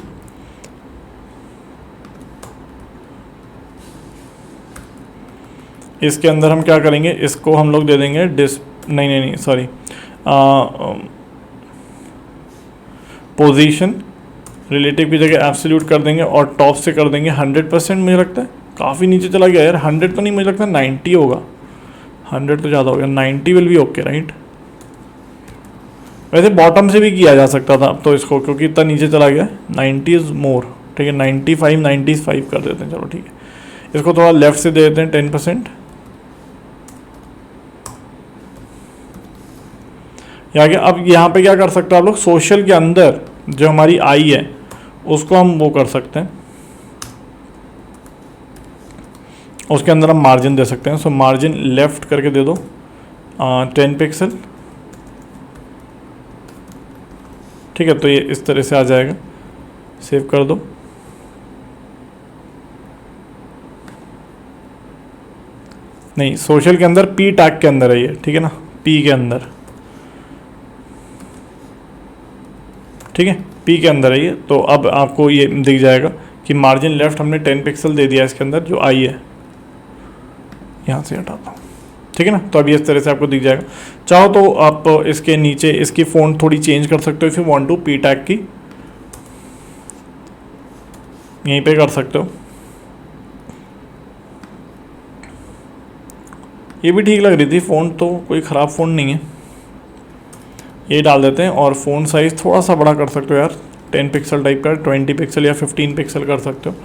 इसके अंदर हम क्या करेंगे, इसको हम लोग दे देंगे नहीं सॉरी, पोजीशन, रिलेटिव की जगह एब्सोल्यूट कर देंगे, और टॉप से कर देंगे 100%। मुझे लगता है काफ़ी नीचे चला गया यार, 100 तो नहीं, मुझे लगता है 90 होगा, 100 तो ज़्यादा हो गया, 90 विल बी ओके राइट। वैसे बॉटम से भी किया जा सकता था अब तो इसको, क्योंकि इतना नीचे चला गया, 90 इज़ मोर, ठीक है। 95 कर देते हैं, चलो ठीक है। इसको थोड़ा लेफ्ट से दे देते हैं 10%। यहाँ के अब यहाँ पे क्या कर सकते हो आप लोग, सोशल के अंदर जो हमारी आई है उसको हम वो कर सकते हैं, उसके अंदर हम मार्जिन दे सकते हैं। सो मार्जिन लेफ्ट करके दे दो 10 पिक्सल, ठीक है। तो ये इस तरह से आ जाएगा, सेव कर दो। नहीं, सोशल के अंदर पी टैग के अंदर है ये, ठीक है ना, पी के अंदर, ठीक है, पी के अंदर है ये। तो अब आपको ये दिख जाएगा कि मार्जिन लेफ्ट हमने 10 पिक्सल दे दिया इसके अंदर, जो आई है यहाँ से हटाता हूँ, ठीक है ना। तो अभी इस तरह से आपको दिख जाएगा। चाहो तो आप इसके नीचे इसकी फ़ॉन्ट थोड़ी चेंज कर सकते हो, if you want to, P tag की यहीं पे कर सकते हो। ये भी ठीक लग रही थी फ़ॉन्ट, तो कोई ख़राब फ़ॉन्ट नहीं है। ये डाल देते हैं और फ़ॉन्ट साइज़ थोड़ा सा बड़ा कर सकते हो यार, 10 पिक्सल टाइप का, 20 पिक्सल या 15 पिक्सल कर सकते हो,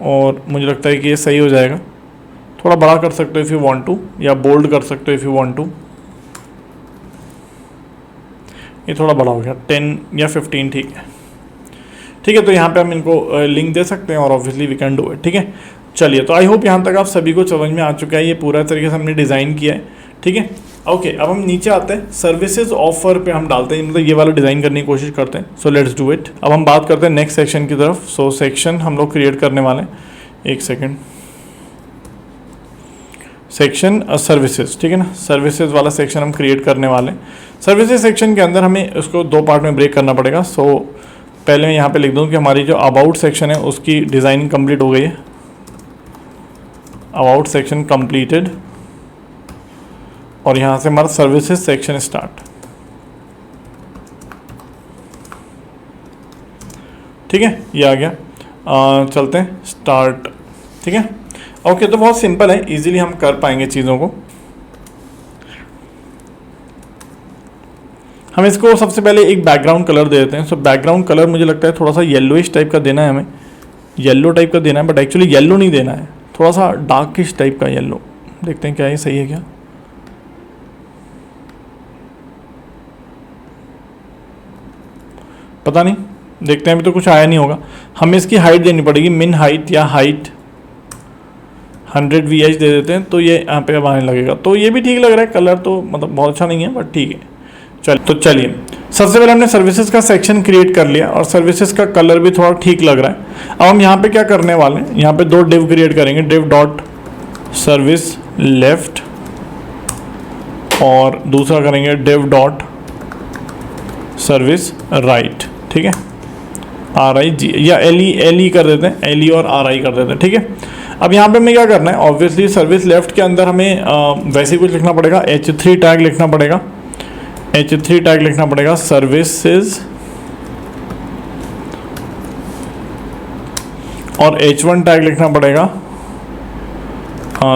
और मुझे लगता है कि ये सही हो जाएगा। थोड़ा बड़ा कर सकते हो इफ़ यू वांट टू, या बोल्ड कर सकते हो इफ़ यू वांट टू। ये थोड़ा बड़ा हो गया, 10 या 15 ठीक है, ठीक है। तो यहाँ पे हम इनको लिंक दे सकते हैं और obviously we can do it, ठीक है। चलिए, तो आई होप यहाँ तक आप सभी को समझ में आ चुका है, ये पूरा तरीके से हमने डिज़ाइन किया है, ठीक है। ओके, अब हम नीचे आते हैं, सर्विसेज ऑफर पे हम डालते हैं, मतलब ये वाला डिज़ाइन करने की कोशिश करते हैं। So let's do it. अब हम बात करते हैं नेक्स्ट सेक्शन की तरफ। सो सेक्शन हम लोग क्रिएट करने वाले हैं, एक सेकेंड, सेक्शन सर्विसेज, ठीक है ना, सर्विसेज वाला सेक्शन हम क्रिएट करने वाले हैं। सर्विसेज सेक्शन के अंदर हमें उसको दो पार्ट में ब्रेक करना पड़ेगा। सो पहले मैं यहाँ पे लिख दूँ कि हमारी जो अबाउट सेक्शन है उसकी डिज़ाइनिंग कंप्लीट हो गई है, अबाउट सेक्शन कंप्लीटेड, और यहाँ से हमारा सर्विसेज सेक्शन स्टार्ट, ठीक है, ये आ गया। चलते हैं स्टार्ट, ठीक है। ओके, तो बहुत सिंपल है, इजीली हम कर पाएंगे चीज़ों को। हम इसको सबसे पहले एक बैकग्राउंड कलर दे देते हैं। सो बैकग्राउंड कलर मुझे लगता है थोड़ा सा येलोइश टाइप का देना है, हमें येलो टाइप का देना है, बट एक्चुअली येलो नहीं देना है, थोड़ा सा डार्किश टाइप का येलो। देखते हैं क्या ये सही है क्या। पता नहीं, देखते हैं, अभी तो कुछ आया नहीं होगा। हमें इसकी हाइट देनी पड़ेगी, मिन हाइट या हाइट 100 VH दे देते हैं, तो ये यहाँ पे अब आने लगेगा। तो ये भी ठीक लग रहा है कलर, तो मतलब बहुत अच्छा नहीं है बट ठीक है। तो चलिए, सबसे पहले हमने सर्विसेज का सेक्शन क्रिएट कर लिया और सर्विसेज का कलर भी थोड़ा ठीक लग रहा है। अब हम यहाँ पे क्या करने वाले हैं, यहाँ पे दो डिव क्रिएट करेंगे, डिव डॉट सर्विस लेफ्ट और दूसरा करेंगे डिव डॉट सर्विस राइट, ठीक है, RIG या LE कर देते हैं, LE और RI कर देते हैं, ठीक है। अब यहाँ पे हमें क्या करना है, ऑब्वियसली सर्विस लेफ्ट के अंदर हमें वैसे कुछ लिखना पड़ेगा, H3 टैग लिखना पड़ेगा, H3 टैग लिखना पड़ेगा सर्विसेज, और H1 टैग लिखना पड़ेगा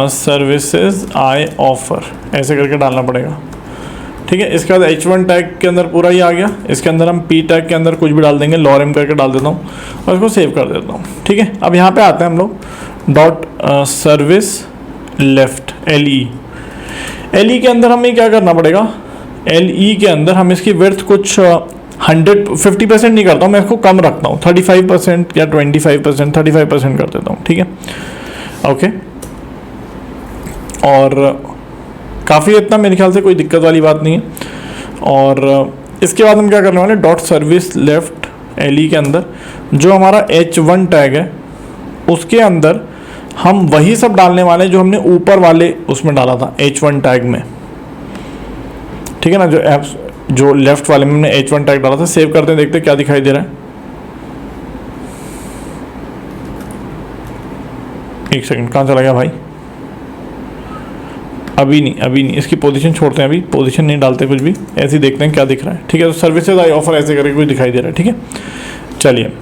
सर्विसेज आई ऑफर, ऐसे करके डालना पड़ेगा, ठीक है। इसके बाद H1 टैग के अंदर पूरा ही आ गया। इसके अंदर हम P टैग के अंदर कुछ भी डाल देंगे, लॉरम करके डाल देता हूँ और इसको सेव कर देता हूँ, ठीक है। अब यहाँ पे आते हैं हम लोग डॉट सर्विस लेफ्ट LE के अंदर हमें क्या करना पड़ेगा, LE के अंदर हम इसकी विड्थ कुछ 50% नहीं करता हूँ मैं, इसको कम रखता हूँ, 35% या 25%, 35% कर देता हूँ, ठीक है, ओके। और काफ़ी इतना मेरे ख्याल से कोई दिक्कत वाली बात नहीं है। और इसके बाद हम क्या करने वाले, डॉट सर्विस लेफ्ट LE के अंदर जो हमारा H1 टैग है उसके अंदर हम वही सब डालने वाले जो हमने ऊपर वाले उसमें डाला था H1 टैग में, ठीक है ना, जो लेफ्ट वाले में हमने H1 टैग डाला था। सेव करते हैं, देखते हैं क्या दिखाई दे रहा है। एक सेकंड, कहाँ चला गया भाई, अभी नहीं, इसकी पोजीशन छोड़ते हैं, अभी पोजीशन नहीं डालते कुछ भी, ऐसे ही देखते हैं क्या दिख रहा है, ठीक है। तो सर्विसेज आई ऑफर ऐसे करके कुछ दिखाई दे रहा है, ठीक है। चलिए,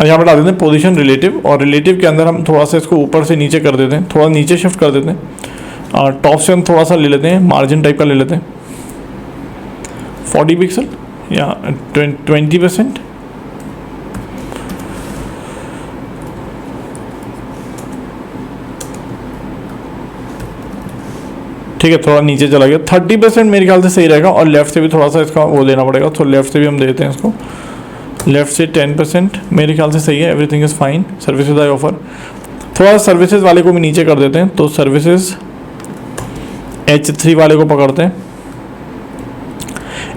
अब यहाँ पर डाल देते हैं पोजीशन रिलेटिव, और रिलेटिव के अंदर हम थोड़ा सा इसको ऊपर से नीचे कर देते हैं, थोड़ा नीचे शिफ्ट कर देते हैं, और टॉप से हम थोड़ा सा ले लेते हैं, मार्जिन टाइप का ले लेते हैं, 40 पिक्सल या 20%, ठीक है, थोड़ा नीचे चला गया। 30% मेरे ख्याल से सही रहेगा, और लेफ्ट से भी थोड़ा सा इसका वो देना पड़ेगा, तो लेफ्ट से भी हम देते हैं इसको। लेफ्ट से 10% मेरे ख्याल से सही है। Everything is fine. Services I offer, थोड़ा सर्विसेज वाले को भी नीचे कर देते हैं, तो सर्विसेज H3 वाले को पकड़ते हैं।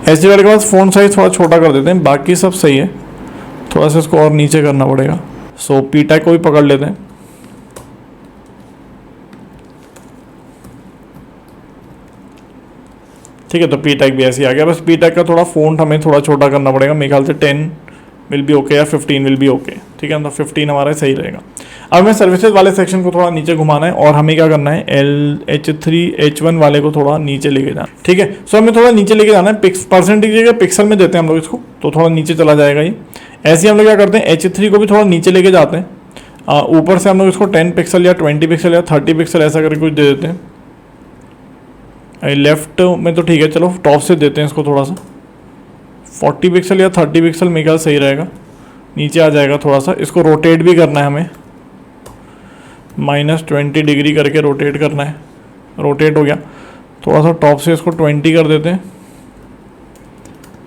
H3 वाले के पास फ़ॉन्ट साइज़ थोड़ा छोटा कर देते हैं, बाकी सब सही है। थोड़ा सा इसको और नीचे करना पड़ेगा। सो पी टैग को भी पकड़ लेते हैं। ठीक है, तो पी टैग भी ऐसे ही आ गया। बस पी टैग का थोड़ा फ़ॉन्ट हमें थोड़ा छोटा करना पड़ेगा। मेरे ख्याल से 10 विल बी ओके या 15 विल बी ओके। ठीक है, तो 15 हमारा सही रहेगा। अब हमें सर्विसेज वाले सेक्शन को थोड़ा नीचे घुमाना है, और हमें क्या करना है, H3 H1 वाले को थोड़ा नीचे लेके जाना। ठीक है, सो हमें थोड़ा नीचे लेके जाना है। परसेंटेज जगह पिक्सल में देते हैं हम लोग इसको, तो थोड़ा नीचे चला जाएगा ये। ऐसे ही हम लोग क्या करते हैं, H3 को भी थोड़ा नीचे लेके जाते हैं। ऊपर से हम लोग इसको 10 पिक्सल या 20 पिक्सल या 30 पिक्सल ऐसा करके कुछ दे देते हैं। लेफ्ट में तो ठीक है, चलो टॉप से देते हैं इसको थोड़ा सा 40 पिक्सल या 30 पिक्सल मेरे ख्याल सही रहेगा। नीचे आ जाएगा थोड़ा सा। इसको रोटेट भी करना है हमें, -20 डिग्री करके रोटेट करना है। रोटेट हो गया। थोड़ा सा टॉप से इसको 20 कर देते हैं,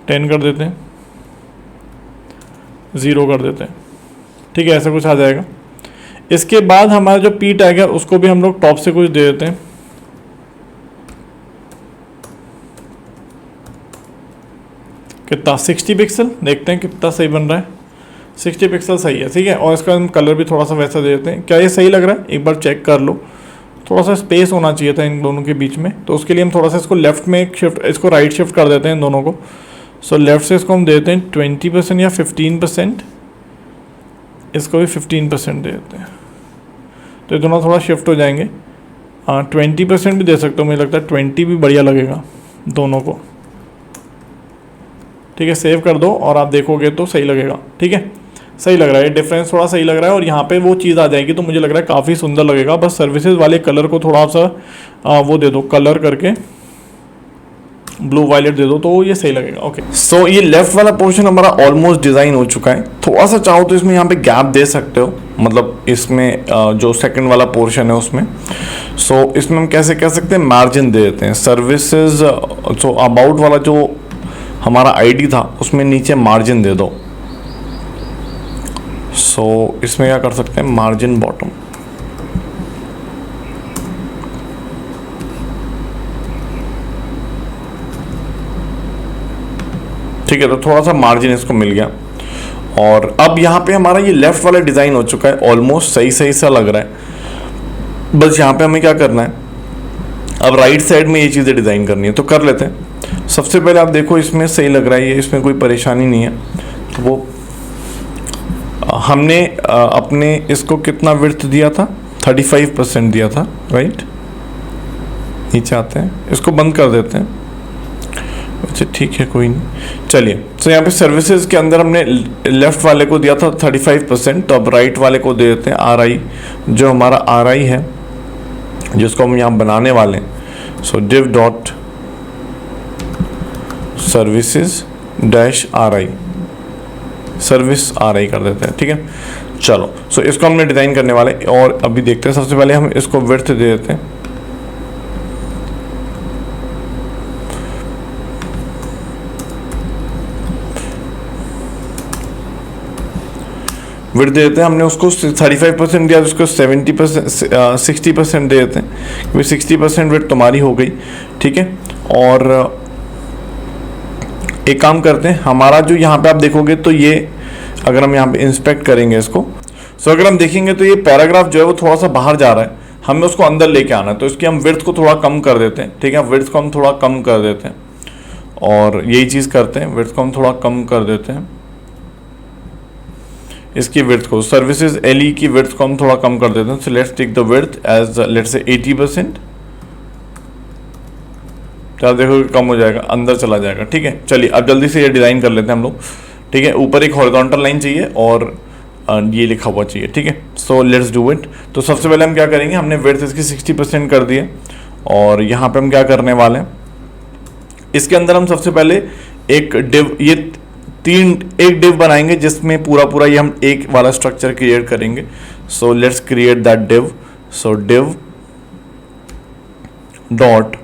10 कर देते हैं, 0 कर देते हैं। ठीक है, ऐसा कुछ आ जाएगा। इसके बाद हमारा जो पी टैग है उसको भी हम लोग टॉप से कुछ दे देते हैं। कितना, 60 पिक्सल। देखते हैं कितना सही बन रहा है। 60 पिक्सल सही है। ठीक है, और इसका हम कलर भी थोड़ा सा वैसा दे देते हैं। क्या ये सही लग रहा है, एक बार चेक कर लो। थोड़ा सा स्पेस होना चाहिए था इन दोनों के बीच में, तो उसके लिए हम थोड़ा सा इसको लेफ्ट में शिफ्ट, इसको राइट शिफ्ट कर देते हैं इन दोनों को। सो लेफ्ट से इसको हम देते हैं 20% या 15%। इसको भी 15% दे देते हैं, तो ये दोनों थोड़ा शिफ्ट हो जाएंगे। 20% भी दे सकते हो, मुझे लगता है 20 भी बढ़िया लगेगा दोनों को। ठीक है, सेव कर दो और आप देखोगे तो सही लगेगा। ठीक है, सही लग रहा है, डिफरेंस थोड़ा सही लग रहा है, और यहाँ पे वो चीज़ आ जाएगी, तो मुझे लग रहा है काफ़ी सुंदर लगेगा। बस सर्विसेज वाले कलर को थोड़ा सा वो दे दो, कलर करके ब्लू वायलेट दे दो, तो ये सही लगेगा। ओके, सो ये लेफ्ट वाला पोर्शन हमारा ऑलमोस्ट डिज़ाइन हो चुका है। थोड़ा सा चाहो तो इसमें यहाँ पे गैप दे सकते हो, मतलब इसमें जो सेकंड वाला पोर्शन है उसमें। सो इसमें हम कैसे कह सकते हैं, मार्जिन दे देते हैं। सर्विसेज सो अबाउट वाला जो हमारा आईडी था उसमें नीचे मार्जिन दे दो। सो इसमें क्या कर सकते हैं, मार्जिन बॉटम। ठीक है, तो थोड़ा सा मार्जिन इसको मिल गया, और अब यहाँ पे हमारा ये लेफ्ट वाला डिज़ाइन हो चुका है। ऑलमोस्ट सही सही सा लग रहा है। बस यहाँ पे हमें क्या करना है, अब राइट साइड में ये चीज़ें डिज़ाइन करनी है, तो कर लेते हैं। सबसे पहले आप देखो, इसमें सही लग रहा है ये, इसमें कोई परेशानी नहीं है। तो वो हमने अपने इसको कितना विड्थ दिया था, 35% दिया था, राइट। नीचे आते हैं, इसको बंद कर देते हैं। अच्छा ठीक है, कोई नहीं, चलिए। तो यहाँ पे सर्विसेज के अंदर हमने लेफ्ट वाले को दिया था 35%, तो अब राइट वाले को दे देते हैं RI, जो हमारा RI है, जिसको हम यहाँ बनाने वाले हैं। सो div dot services dash RI, service RI कर देते हैं। ठीक है, चलो। सो इसको हमने डिज़ाइन करने वाले, और अभी देखते हैं। सबसे पहले हम इसको विड्थ दे देते हैं, विड्थ दे देते हैं। हमने उसको 35% दिया, तो उसको 70% 60% दे देते हैं, क्योंकि 60% विड्थ तुम्हारी हो गई। ठीक है, और एक काम करते हैं, हमारा जो यहाँ पे आप देखोगे तो ये, अगर हम यहाँ पे इंस्पेक्ट करेंगे इसको, सो अगर हम देखेंगे तो ये पैराग्राफ जो है वो थोड़ा सा बाहर जा रहा है, हमें उसको अंदर लेके आना है। तो इसकी हम विड्थ को थोड़ा कम कर देते हैं। ठीक है, विड्थ को हम थोड़ा कम कर देते हैं, और यही चीज़ करते हैं, विड्थ को हम थोड़ा कम कर देते हैं। इसकी विड्थ को, सर्विसेज LE की विड्थ को हम थोड़ा कम कर देते हैं। So let's take the width as let's say 80%। तो आप देखो कम हो जाएगा, अंदर चला जाएगा। ठीक है, चलिए अब जल्दी से ये डिज़ाइन कर लेते हैं हम लोग। ठीक है, ऊपर एक हॉरिजॉन्टल लाइन चाहिए और ये लिखा हुआ चाहिए। ठीक है, सो लेट्स डू इट। तो सबसे पहले हम क्या करेंगे, हमने विड्थ इसकी 60% कर दी है, और यहाँ पे हम क्या करने वाले हैं, इसके अंदर हम सबसे पहले एक डिव, ये एक डिव बनाएंगे, जिसमें पूरा ये हम एक वाला स्ट्रक्चर क्रिएट करेंगे। So let's create that div. So div dot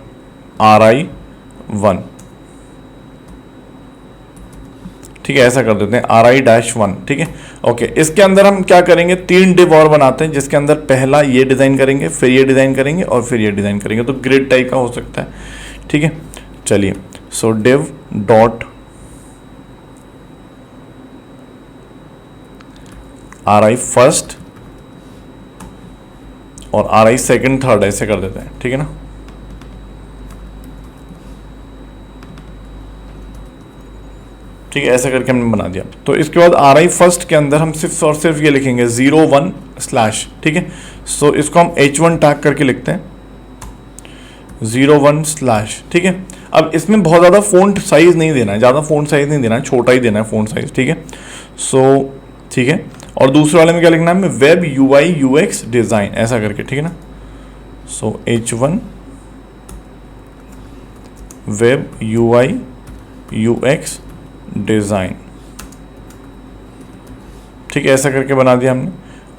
RI1, ठीक है, ऐसा कर देते हैं RI-1, ठीक है। ओके, इसके अंदर हम क्या करेंगे, 3 डिव और बनाते हैं, जिसके अंदर पहला ये डिज़ाइन करेंगे, फिर ये डिज़ाइन करेंगे और फिर ये डिज़ाइन करेंगे। तो ग्रिड टाइप का हो सकता है, ठीक है। चलिए, सो डिव डॉट RI फर्स्ट और RI सेकंड थर्ड ऐसे कर देते हैं, ठीक है ना। ठीक है, ऐसा करके हमने बना दिया। तो इसके बाद RI फर्स्ट के अंदर हम सिर्फ और सिर्फ ये लिखेंगे 01 स्लैश, ठीक है। सो इसको हम H1 टैग करके लिखते हैं 01 स्लैश, ठीक है। अब इसमें बहुत ज़्यादा फ़ॉन्ट साइज़ नहीं देना है, ज़्यादा फ़ॉन्ट साइज़ नहीं देना है, छोटा ही देना है फ़ॉन्ट साइज़, ठीक है। सो ठीक है, और दूसरे वाले में क्या लिखना है हमें, वेब UI UX डिज़ाइन, ऐसा करके, ठीक है ना। So H1 web UI UX design, ठीक है, ऐसा करके बना दिया हमने।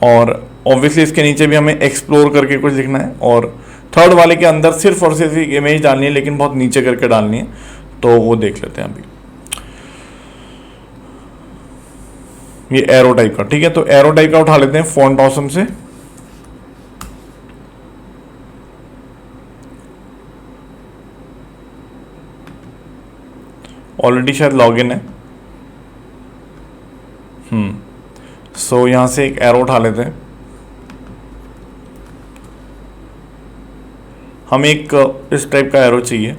और ऑब्वियसली इसके नीचे भी हमें एक्सप्लोर करके कुछ लिखना है, और थर्ड वाले के अंदर सिर्फ और सिर्फ एक इमेज डालनी है, लेकिन बहुत नीचे करके डालनी है, तो वो देख लेते हैं अभी। ये एरो टाइप का, ठीक है, तो एरो टाइप का उठा लेते हैं फॉन्ट ऑसम से। ऑलरेडी शायद लॉगिन है। सो यहां से एक एरो उठा लेते हैं। हम एक इस टाइप का एरो चाहिए,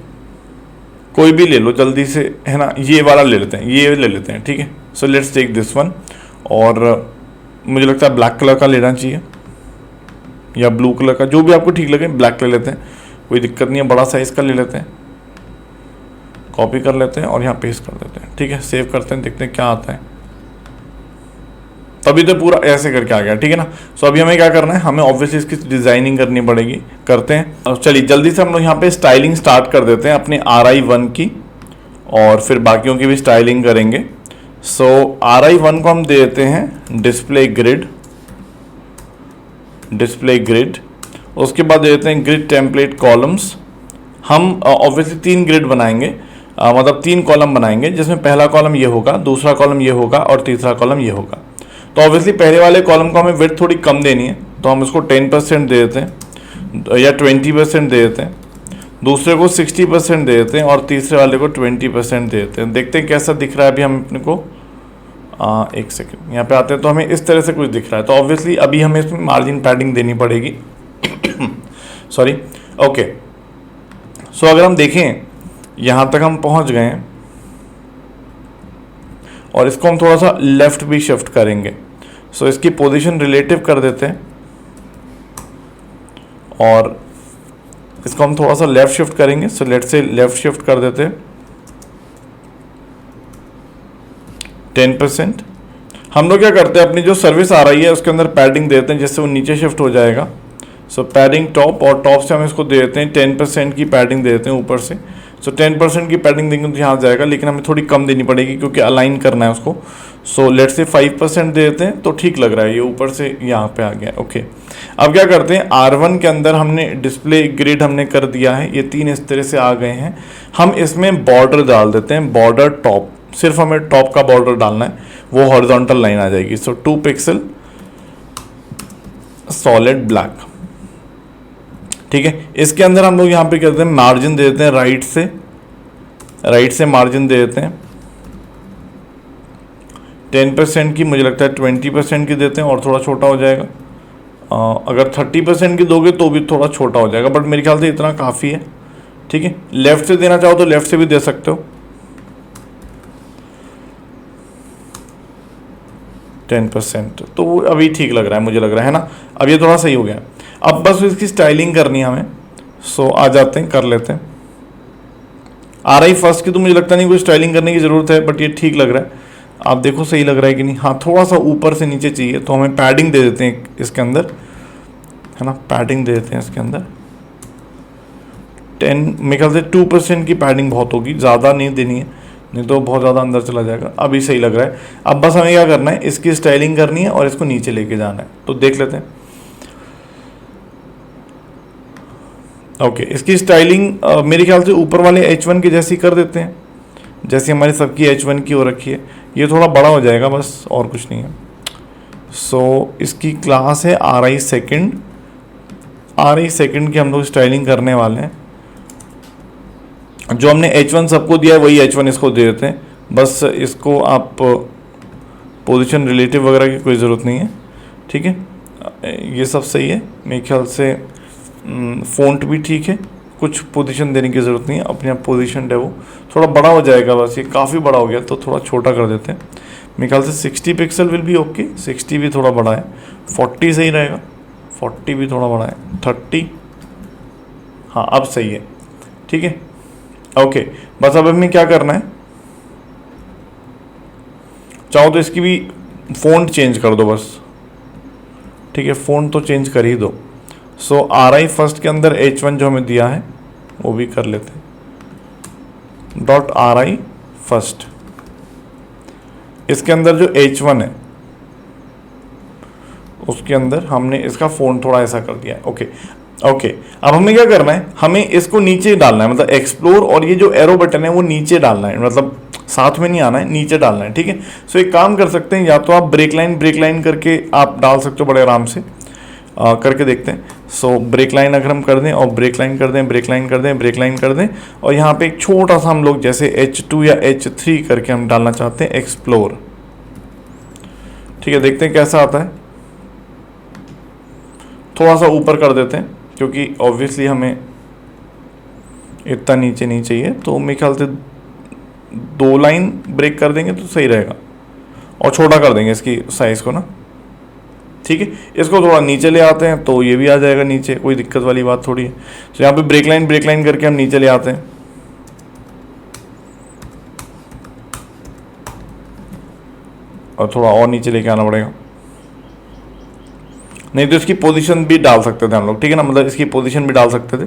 कोई भी ले लो जल्दी से, है ना। ये वाला ले लेते हैं, ये ले लेते हैं, ठीक है। So let's take this one, और मुझे लगता है ब्लैक कलर का लेना चाहिए या ब्लू कलर का, जो भी आपको ठीक लगे। ब्लैक ले लेते हैं, कोई दिक्कत नहीं है, बड़ा साइज का ले लेते हैं। कॉपी कर लेते हैं और यहाँ पेस्ट कर देते हैं, ठीक है। सेव करते हैं, देखते हैं क्या आता है। तभी तो पूरा ऐसे करके आ गया, ठीक है ना। सो अभी हमें क्या करना है, हमें ऑब्वियसली इसकी डिजाइनिंग करनी पड़ेगी, करते हैं। अब चलिए जल्दी से हम लोग यहाँ पे स्टाइलिंग स्टार्ट कर देते हैं अपने RI1 की, और फिर बाकियों की भी स्टाइलिंग करेंगे। सो RI1 को हम दे देते हैं डिस्प्ले ग्रिड, डिस्प्ले ग्रिड। उसके बाद दे देते हैं ग्रिड टेम्पलेट कॉलम्स। हम ऑब्वियसली 3 ग्रिड बनाएंगे, मतलब 3 कॉलम बनाएंगे, जिसमें पहला कॉलम ये होगा, दूसरा कॉलम ये होगा और तीसरा कॉलम ये होगा। तो ऑब्वियसली पहले वाले कॉलम को हमें विड्थ थोड़ी कम देनी है, तो हम इसको 10% दे देते हैं या 20% दे देते हैं। दूसरे को 60% दे देते हैं और तीसरे वाले को 20% दे देते हैं। देखते हैं कैसा दिख रहा है अभी हम अपने को। एक सेकेंड, यहाँ पे आते हैं तो हमें इस तरह से कुछ दिख रहा है। तो ऑब्वियसली अभी हमें इसमें मार्जिन पैडिंग देनी पड़ेगी। Sorry, okay. सो अगर हम देखें यहाँ तक हम पहुँच गए हैं, और इसको हम थोड़ा सा लेफ्ट भी शिफ्ट करेंगे। सो इसकी पोजीशन रिलेटिव कर देते हैं, और इसको हम थोड़ा सा लेफ्ट शिफ्ट करेंगे। सो लेट से लेफ्ट शिफ्ट कर देते हैं 10%। हम लोग क्या करते हैं, अपनी जो सर्विस आ रही है उसके अंदर पैडिंग देते हैं, जिससे वो नीचे शिफ्ट हो जाएगा। सो पैडिंग टॉप, और टॉप से हम इसको दे देते हैं 10% की पैडिंग दे देते हैं ऊपर से। सो 10% की पैडिंग देंगे तो यहाँ जाएगा, लेकिन हमें थोड़ी कम देनी पड़ेगी क्योंकि अलाइन करना है उसको। सो लेट से 5% दे देते हैं, तो ठीक लग रहा है, ये ऊपर से यहाँ पे आ गया। ओके, अब क्या करते हैं, R1 के अंदर हमने डिस्प्ले ग्रिड हमने कर दिया है, ये 3 इस तरह से आ गए हैं। हम इसमें बॉर्डर डाल देते हैं, बॉर्डर टॉप, सिर्फ हमें टॉप का बॉर्डर डालना है, वो हॉरिजॉन्टल लाइन आ जाएगी। सो 2 पिक्सल सॉलिड ब्लैक, ठीक है। इसके अंदर हम लोग यहाँ पे करते हैं मार्जिन दे देते हैं, राइट से मार्जिन दे देते हैं 10% की, मुझे लगता है 20% की देते हैं और थोड़ा छोटा हो जाएगा। अगर 30% की दोगे तो भी थोड़ा छोटा हो जाएगा, बट मेरे ख्याल से इतना काफ़ी है, ठीक है। लेफ्ट से देना चाहो तो लेफ्ट से भी दे सकते हो। 10%, तो वो अभी ठीक लग रहा है, मुझे लग रहा है ना। अब ये थोड़ा सही हो गया। अब बस इसकी स्टाइलिंग करनी है हमें। सो आ जाते हैं, कर लेते हैं। RI फर्स्ट की तो मुझे लगता नहीं कोई स्टाइलिंग करने की ज़रूरत है, बट ये ठीक लग रहा है। आप देखो सही लग रहा है कि नहीं। हाँ, थोड़ा सा ऊपर से नीचे चाहिए, तो हमें पैडिंग दे देते हैं इसके अंदर, है ना। पैडिंग दे देते हैं इसके अंदर 10, मेरे ख्याल से 2% की पैडिंग बहुत होगी, ज़्यादा नहीं देनी है, नहीं तो बहुत ज़्यादा अंदर चला जाएगा। अभी सही लग रहा है। अब बस हमें क्या करना है, इसकी स्टाइलिंग करनी है और इसको नीचे लेके जाना है। तो देख लेते हैं। ओके, इसकी स्टाइलिंग मेरे ख्याल से ऊपर वाले H1 के जैसी कर देते हैं, जैसे हमारी सबकी H1 की हो रखी है। ये थोड़ा बड़ा हो जाएगा बस, और कुछ नहीं है। सो इसकी क्लास है RI सेकंड। RI सेकंड की हम लोग स्टाइलिंग करने वाले हैं। जो हमने H1 सबको दिया है वही H1 इसको दे देते हैं। बस इसको आप पोजीशन रिलेटिव वगैरह की कोई ज़रूरत नहीं है, ठीक है। ये सब सही है मेरे ख्याल से। फ़ॉन्ट भी ठीक है, कुछ पोजीशन देने की ज़रूरत नहीं है, अपने आप पोजीशन है वो। थोड़ा बड़ा हो जाएगा बस, ये काफ़ी बड़ा हो गया तो थोड़ा छोटा कर देते हैं। मेरे ख्याल से 60 पिक्सल विल भी ओके। 60 भी थोड़ा बड़ा है, 40 सही रहेगा, 40 भी थोड़ा बड़ा है, 30 हाँ अब सही है, ठीक है। ओके, बस अब हमें क्या करना है, चाहो तो इसकी भी फ़ॉन्ट चेंज कर दो बस, ठीक है। फ़ॉन्ट तो चेंज कर ही दो। सो RI फर्स्ट के अंदर H1 जो हमें दिया है वो भी कर लेते हैं, .RI फर्स्ट। इसके अंदर जो H1 है उसके अंदर हमने इसका फ़ॉन्ट थोड़ा ऐसा कर दिया है। ओके ओके, अब हमें क्या करना है, हमें इसको नीचे डालना है, मतलब एक्सप्लोर और ये जो एरो बटन है वो नीचे डालना है, मतलब साथ में नहीं आना है, नीचे डालना है, ठीक है। सो एक काम कर सकते हैं, या तो आप ब्रेक लाइन करके आप डाल सकते हो बड़े आराम से। करके देखते हैं। सो ब्रेक लाइन अगर हम कर दें और ब्रेक लाइन कर दें, ब्रेक लाइन कर दें, ब्रेक लाइन कर दें, और यहाँ पे एक छोटा सा हम लोग जैसे H2 या H3 करके हम डालना चाहते हैं एक्सप्लोर, ठीक है। देखते हैं कैसा आता है। थोड़ा सा ऊपर कर देते हैं क्योंकि ऑब्वियसली हमें इतना नीचे नहीं चाहिए, तो मेरे ख्याल से 2 लाइन ब्रेक कर देंगे तो सही रहेगा, और छोटा कर देंगे इसकी साइज़ को ना, ठीक है। इसको थोड़ा नीचे ले आते हैं तो ये भी आ जाएगा नीचे, कोई दिक्कत वाली बात थोड़ी है। तो यहाँ पे ब्रेक लाइन करके हम नीचे ले आते हैं, और थोड़ा और नीचे लेके आना पड़ेगा, नहीं तो इसकी पोजीशन भी डाल सकते थे हम लोग, ठीक है ना। मतलब इसकी पोजीशन भी डाल सकते थे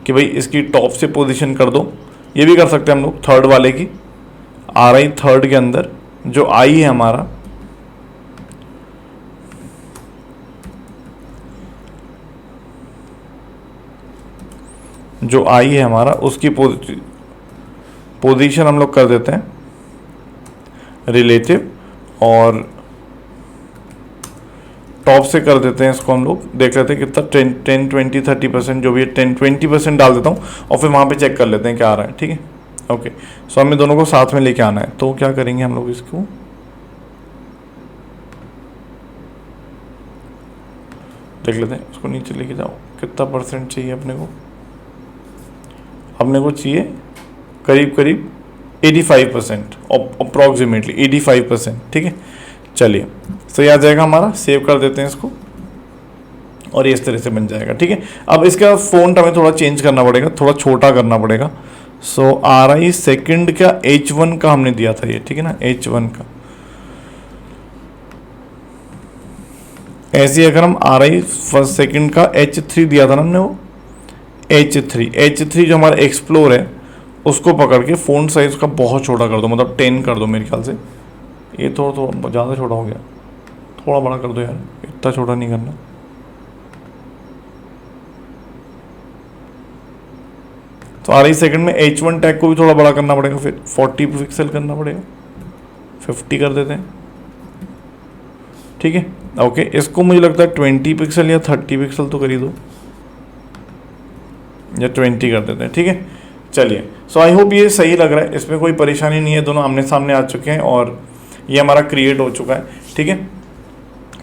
कि भाई इसकी टॉप से पोजीशन कर दो, ये भी कर सकते हैं हम लोग। थर्ड वाले की RI थर्ड के अंदर जो I है हमारा, जो I है हमारा उसकी पोजीशन हम लोग कर देते हैं रिलेटिव, और टॉप से कर देते हैं इसको हम लोग। देख लेते हैं कितना 10 20 30% जो भी है 10-20% डाल देता हूँ, और फिर वहाँ पे चेक कर लेते हैं क्या आ रहा है, ठीक है। ओके, सो हमें दोनों को साथ में लेके आना है, तो क्या करेंगे हम लोग, इसको देख लेते हैं। उसको नीचे लेके जाओ, कितना % चाहिए अपने को चाहिए करीब 85%, अप्रॉक्सीमेटली 85%, ठीक है। चलिए, सही आ जाएगा हमारा। सेव कर देते हैं इसको, और ये इस तरह से बन जाएगा, ठीक है। अब इसका फ़ॉन्ट हमें थोड़ा चेंज करना पड़ेगा, थोड़ा छोटा करना पड़ेगा। सो RI सेकंड का H1 का हमने दिया था ये, ठीक है ना, H1 का। ऐसे अगर हम RI फर्स्ट सेकंड का H3 दिया था ना हमने, वो H3 जो हमारा एक्सप्लोर है उसको पकड़ के फ़ॉन्ट साइज़ का बहुत छोटा कर दो, मतलब 10 कर दो मेरे ख्याल से। ये थोड़ा ज़्यादा छोटा हो गया, थोड़ा बड़ा कर दो यार, इतना छोटा नहीं करना। तो RI सेकंड में H1 टैग को भी थोड़ा बड़ा करना पड़ेगा, फिर 40 पिक्सल करना पड़ेगा, 50 कर देते हैं, ठीक है। ओके, इसको मुझे लगता है 20 पिक्सल या 30 पिक्सल तो कर ही दो, या 20 कर देते हैं, ठीक है। चलिए, सो आई होप ये सही लग रहा है, इसमें कोई परेशानी नहीं है, दोनों आमने सामने आ चुके हैं और ये हमारा क्रिएट हो चुका है, ठीक है।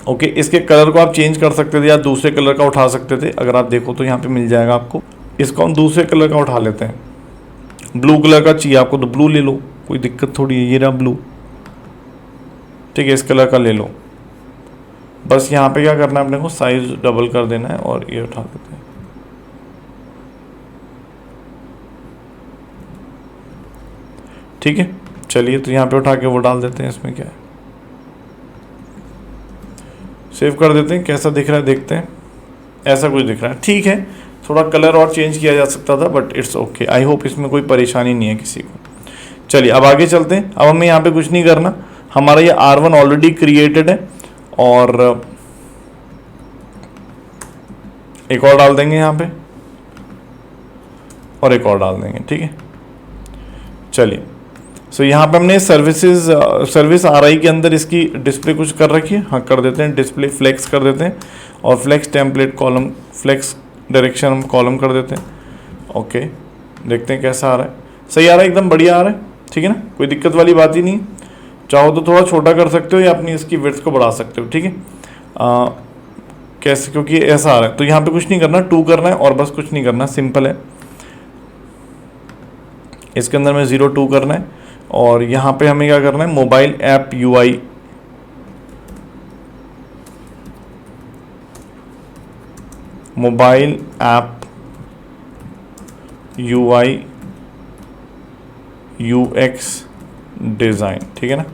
ओके, इसके कलर को आप चेंज कर सकते थे या दूसरे कलर का उठा सकते थे, अगर आप देखो तो यहाँ पे मिल जाएगा आपको। इसको हम दूसरे कलर का उठा लेते हैं, ब्लू कलर का चाहिए आपको तो ब्लू ले लो, कोई दिक्कत थोड़ी है, ये रहा ब्लू, ठीक है। इस कलर का ले लो, बस यहाँ पे क्या करना है अपने को, साइज डबल कर देना है और ये उठा देते हैं, ठीक है। चलिए, तो यहाँ पे उठा के वो डाल देते हैं, इसमें क्या है, सेव कर देते हैं। कैसा दिख रहा है देखते हैं, ऐसा कुछ दिख रहा है, ठीक है। थोड़ा कलर और चेंज किया जा सकता था, but it's okay. I hope इसमें कोई परेशानी नहीं है किसी को। चलिए, अब आगे चलते हैं। अब हमें यहाँ पे कुछ नहीं करना, हमारा ये R1 ऑलरेडी क्रिएटेड है, और एक और डाल देंगे यहाँ पे, और एक और डाल देंगे, ठीक है। चलिए, सो यहाँ पे हमने सर्विस आर आई के अंदर इसकी डिस्प्ले कुछ कर रखी है, हाँ कर देते हैं, डिस्प्ले फ्लेक्स कर देते हैं और flex template column, flex direction हम कॉलम कर देते हैं। ओके, देखते हैं कैसा आ रहा है, सही आ रहा है, एकदम बढ़िया आ रहा है, ठीक है ना, कोई दिक्कत वाली बात ही नहीं। चाहो तो थोड़ा छोटा कर सकते हो या अपनी इसकी विड्थ को बढ़ा सकते हो, ठीक है। कैसे, क्योंकि ऐसा आ रहा है तो यहाँ पे कुछ नहीं करना, 2 करना है और बस कुछ नहीं करना, सिंपल है। इसके अंदर में 0 2 करना है और यहाँ पे हमें क्या करना है, mobile app UI, mobile app UI UX design, ठीक है ना,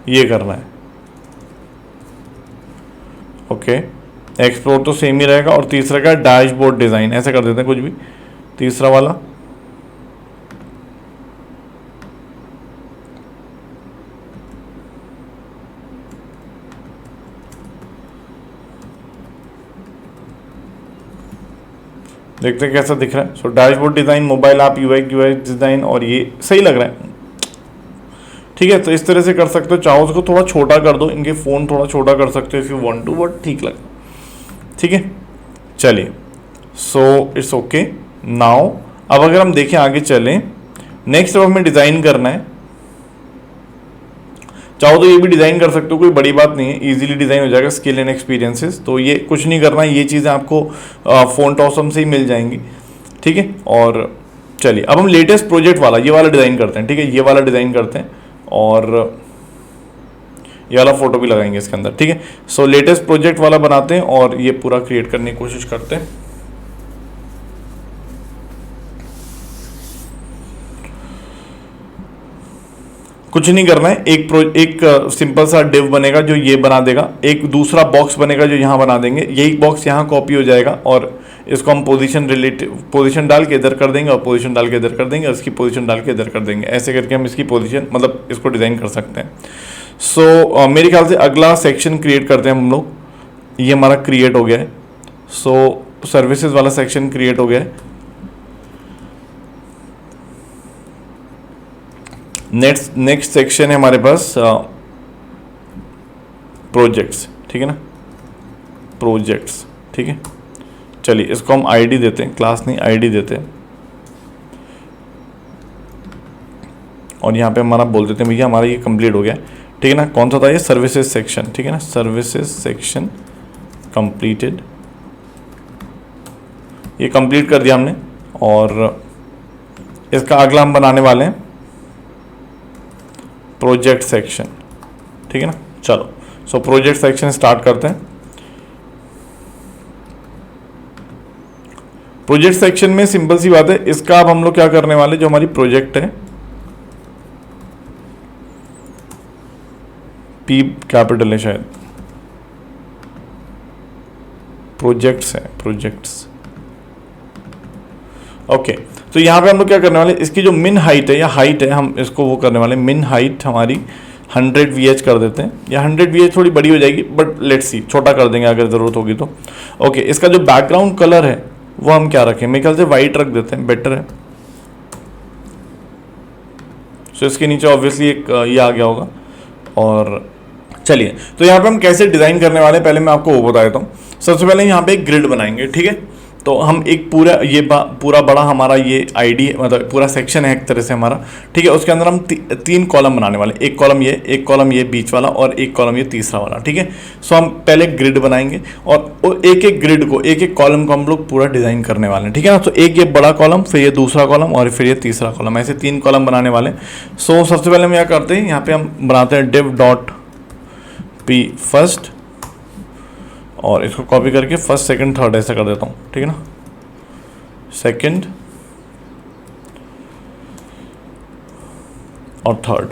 ये करना है। ओके, एक्सप्लोर तो सेम ही रहेगा और तीसरा का डैशबोर्ड डिज़ाइन, ऐसे कर देते हैं कुछ भी, तीसरा वाला। देखते हैं कैसा दिख रहा है। So dashboard design, mobile app UX design, और ये सही लग रहा है, ठीक है। तो इस तरह से कर सकते हो, चाहो उसको थोड़ा छोटा कर दो, इनके फ़ोन थोड़ा छोटा कर सकते हो if you want to, but ठीक लगे, ठीक है। चलिए, सो इट्स ओके नाउ। अब अगर हम देखें आगे चलें, नेक्स्ट अब हमें डिज़ाइन करना है। चाहो तो ये भी डिज़ाइन कर सकते हो, कोई बड़ी बात नहीं है, इजीली डिज़ाइन हो जाएगा, स्किल एंड एक्सपीरियंसेस। तो ये कुछ नहीं करना है, ये चीज़ें आपको फ़ॉन्ट ऑसम से ही मिल जाएंगी, ठीक है। और चलिए, अब हम लेटेस्ट प्रोजेक्ट वाला, ये वाला डिज़ाइन करते हैं, ठीक है, ये वाला डिज़ाइन करते हैं और ये वाला फ़ोटो भी लगाएंगे इसके अंदर, ठीक है। सो लेटेस्ट प्रोजेक्ट वाला बनाते हैं और ये पूरा क्रिएट करने की कोशिश करते हैं। कुछ नहीं करना है, एक सिंपल सा डिव बनेगा जो ये बना देगा, एक दूसरा बॉक्स बनेगा जो यहाँ बना देंगे, यही बॉक्स यहाँ कॉपी हो जाएगा और इसको हम पोजीशन डाल के इधर कर देंगे और पोजीशन डाल के इधर कर देंगे और इसकी पोजीशन डाल के इधर कर देंगे। ऐसे करके हम इसकी पोजीशन, मतलब इसको डिज़ाइन कर सकते हैं। सो मेरे ख्याल से अगला सेक्शन क्रिएट करते हैं हम लोग। ये हमारा क्रिएट हो गया है। सो सर्विसेज वाला सेक्शन क्रिएट हो गया है। नेक्स्ट सेक्शन है हमारे पास प्रोजेक्ट्स, ठीक है ना, प्रोजेक्ट्स, ठीक है। चलिए, इसको हम आईडी देते हैं, क्लास नहीं आईडी देते हैं और यहाँ पे हमारा बोल देते हैं भैया हमारा ये कंप्लीट हो गया, ठीक है ना। कौन सा था ये, सर्विसेज सेक्शन, ठीक है ना, सर्विसेज सेक्शन कंप्लीटेड, ये कंप्लीट कर दिया हमने। और इसका अगला हम बनाने वाले हैं प्रोजेक्ट सेक्शन, ठीक है ना। चलो, सो प्रोजेक्ट सेक्शन स्टार्ट करते हैं। प्रोजेक्ट सेक्शन में सिंपल सी बात है, इसका अब हम लोग क्या करने वाले, जो हमारी प्रोजेक्ट है, पी कैपिटल है शायद, प्रोजेक्ट्स है, प्रोजेक्ट्स, ओके। तो यहाँ पे हम लोग क्या करने वाले, इसकी जो मिन हाइट है या हाइट है, हम इसको वो करने वाले, मिन हाइट हमारी 100 VH कर देते हैं, या 100 VH थोड़ी बड़ी हो जाएगी, बट लेट्स सी, छोटा कर देंगे अगर ज़रूरत होगी तो। ओके, इसका जो बैकग्राउंड कलर है वो हम क्या रखें, मेरे ख्याल से वाइट रख देते हैं, बेटर है। सो इसके नीचे ऑब्वियसली एक ये आ गया होगा। और चलिए, तो यहाँ पे हम कैसे डिज़ाइन करने वाले हैं, पहले मैं आपको वो बता देता हूँ। सबसे पहले यहाँ पे एक ग्रिड बनाएंगे, ठीक है। तो हम एक पूरा ये पूरा बड़ा हमारा ये आईडी, मतलब पूरा सेक्शन है एक तरह से हमारा, ठीक है। उसके अंदर हम 3 कॉलम बनाने वाले, एक कॉलम ये बीच वाला और एक कॉलम ये तीसरा वाला, ठीक है। सो हम पहले ग्रिड बनाएंगे और एक एक ग्रिड को, एक एक कॉलम को हम लोग पूरा डिज़ाइन करने वाले हैं, ठीक है ना। तो एक ये बड़ा कॉलम, फिर ये दूसरा कॉलम और फिर ये तीसरा कॉलम, ऐसे 3 कॉलम बनाने वाले। सो सबसे पहले हम क्या करते हैं, यहाँ पे हम बनाते हैं div डॉट पी फर्स्ट, और इसको कॉपी करके फर्स्ट सेकंड थर्ड ऐसा कर देता हूँ, ठीक है ना, सेकंड और थर्ड।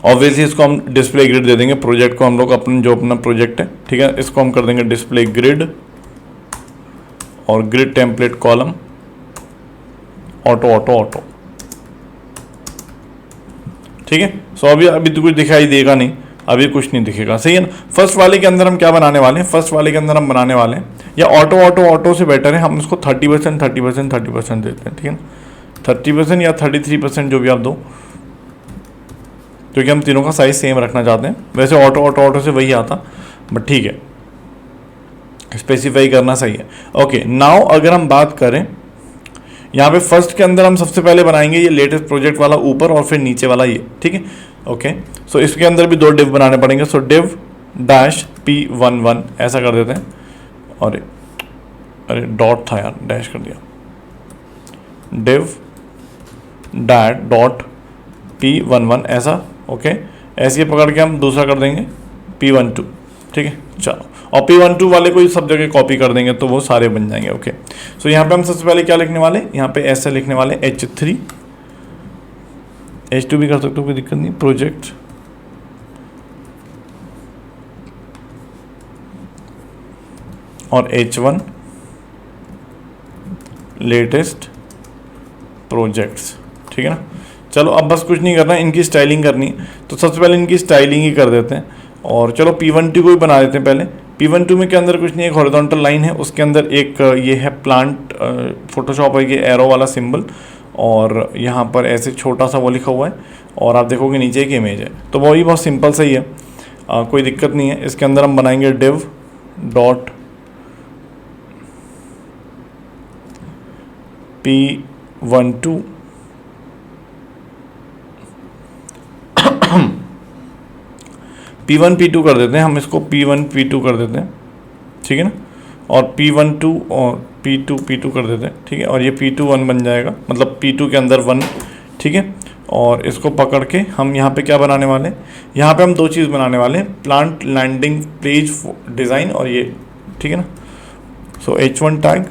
ऑब्वियसली इसको हम डिस्प्ले ग्रिड दे देंगे, प्रोजेक्ट को हम लोग अपना प्रोजेक्ट है, ठीक है, इसको हम कर देंगे डिस्प्ले ग्रिड और grid template column auto auto auto, ठीक है। सो अभी तो कुछ दिखाई देगा नहीं, अभी कुछ नहीं दिखेगा, सही है ना। फर्स्ट वाले के अंदर हम क्या बनाने वाले हैं, फर्स्ट वाले के अंदर हम बनाने वाले हैं या ऑटो ऑटो ऑटो से बेटर है हम इसको 30% 30% 30% देते हैं, ठीक है ना, 30% या 33% जो भी आप दो, क्योंकि हम तीनों का साइज सेम रखना चाहते हैं। वैसे ऑटो ऑटो ऑटो से वही आता, बट ठीक है, स्पेसिफाई करना सही है। ओके, नाउ अगर हम बात करें यहाँ पे फर्स्ट के अंदर हम सबसे पहले बनाएंगे ये लेटेस्ट प्रोजेक्ट वाला ऊपर और फिर नीचे वाला ये, ठीक है। ओके, सो इसके अंदर भी 2 डिव बनाने पड़ेंगे। सो डिव डैश P11 ऐसा कर देते हैं, और अरे डॉट था यार, डैश कर दिया, डिव डैट डॉट P11 ऐसा। ओके, ऐसे पकड़ के हम दूसरा कर देंगे P12, ठीक है। चलो, और P12 वाले को सब जगह कॉपी कर देंगे तो वो सारे बन जाएंगे। ओके, सो यहाँ पे हम सबसे पहले क्या लिखने वाले, यहाँ पे ऐसे लिखने वाले H3, H2 भी कर सकते हो, कोई दिक्कत नहीं, प्रोजेक्ट और H1 लेटेस्ट प्रोजेक्ट्स, ठीक है ना। चलो, अब बस कुछ नहीं करना, इनकी स्टाइलिंग करनी है, तो सबसे पहले इनकी स्टाइलिंग ही कर देते हैं। और चलो P12 को भी बना देते हैं पहले। P12 में के अंदर कुछ नहीं, एक हॉरिजॉन्टल लाइन है, उसके अंदर एक ये है प्लांट, फोटोशॉप है ये एरो वाला सिंबल, और यहाँ पर ऐसे छोटा सा वो लिखा हुआ है, और आप देखोगे नीचे एक इमेज है, तो वही बहुत सिंपल सही है, कोई दिक्कत नहीं है। इसके अंदर हम बनाएंगे div dot P12 P1 P2 कर देते हैं हम, इसको P1 P2 कर देते हैं, ठीक है ना, और P12 और P2 P2 कर देते हैं, ठीक है। और ये P2 1 बन जाएगा, मतलब P2 के अंदर 1, ठीक है। और इसको पकड़ के हम यहाँ पे क्या बनाने वाले हैं, यहाँ पे हम 2 चीज़ बनाने वाले हैं, प्लांट लैंडिंग पेज डिज़ाइन और ये, ठीक है ना। So H1 tag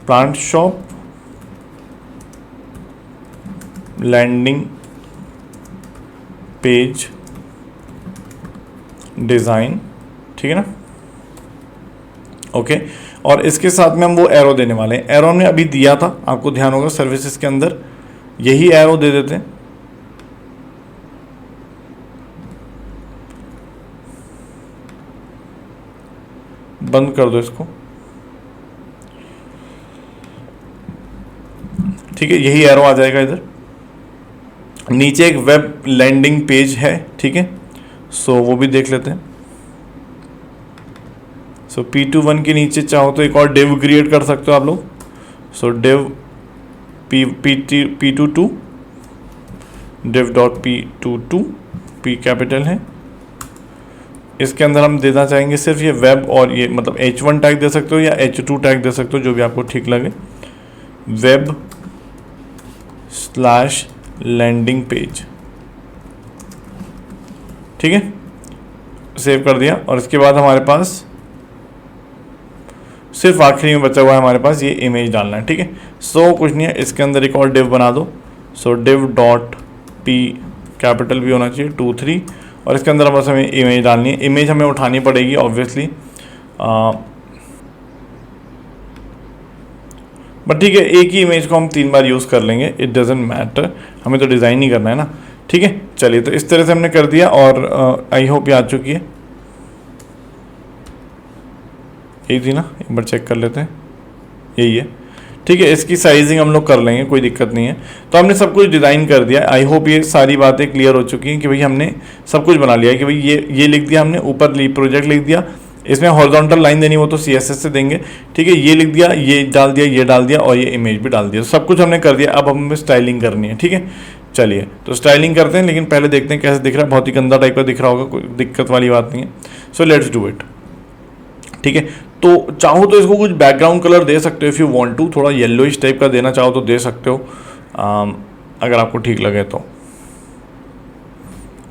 plant shop landing page design, ठीक है ना। ओके, और इसके साथ में हम वो एरो देने वाले हैं। एरो हमने अभी दिया था, आपको ध्यान होगा सर्विसेज के अंदर यही एरो दे देते हैं। बंद कर दो इसको, ठीक है, यही एरो आ जाएगा इधर। नीचे एक वेब लैंडिंग पेज है, ठीक है, सो वो भी देख लेते हैं। सो P21 के नीचे चाहो तो एक और डिव क्रिएट कर सकते हो आप लोग। So div P22 div dot P22, P capital है, इसके अंदर हम देना चाहेंगे सिर्फ ये वेब, और ये मतलब H1 टैग दे सकते हो या H2 टैग दे सकते हो, जो भी आपको ठीक लगे, वेब स्लैश लैंडिंग पेज, ठीक है। सेव कर दिया, और इसके बाद हमारे पास सिर्फ आखिरी में बचा हुआ है हमारे पास ये इमेज डालना है, ठीक है। सो कुछ नहीं है, इसके अंदर एक और डिव बना दो। सो डिव डॉट P कैपिटल भी होना चाहिए 2 3, और इसके अंदर बस हमें इमेज डालनी है। इमेज हमें उठानी पड़ेगी ऑब्वियसली, बट ठीक है, एक ही इमेज को हम 3 बार यूज़ कर लेंगे, इट डजेंट मैटर, हमें तो डिज़ाइन ही करना है ना, ठीक है। चलिए, तो इस तरह से हमने कर दिया, और आई होप ये आ चुकी है। यही थी ना, एक बार चेक कर लेते हैं, यही है, ठीक है। इसकी साइजिंग हम लोग कर लेंगे, कोई दिक्कत नहीं है। तो हमने सब कुछ डिज़ाइन कर दिया। आई होप ये सारी बातें क्लियर हो चुकी हैं कि भाई हमने सब कुछ बना लिया है, कि भाई ये लिख दिया हमने, ऊपर प्रोजेक्ट लिख दिया, इसमें हॉरिजॉन्टल लाइन देनी वो तो CSS से देंगे, ठीक है। ये लिख दिया, ये डाल दिया, ये डाल दिया, और ये इमेज भी डाल दिया, सब कुछ हमने कर दिया। अब हमें स्टाइलिंग करनी है, ठीक है। चलिए, तो स्टाइलिंग करते हैं, लेकिन पहले देखते हैं कैसे दिख रहा है। बहुत ही गंदा टाइप का दिख रहा होगा, कोई दिक्कत वाली बात नहीं है। सो लेट्स डू इट, ठीक है। तो चाहो तो इसको कुछ बैकग्राउंड कलर दे सकते हो, इफ़ यू वांट टू, थोड़ा येलोइश टाइप का देना चाहो तो दे सकते हो, अगर आपको ठीक लगे तो।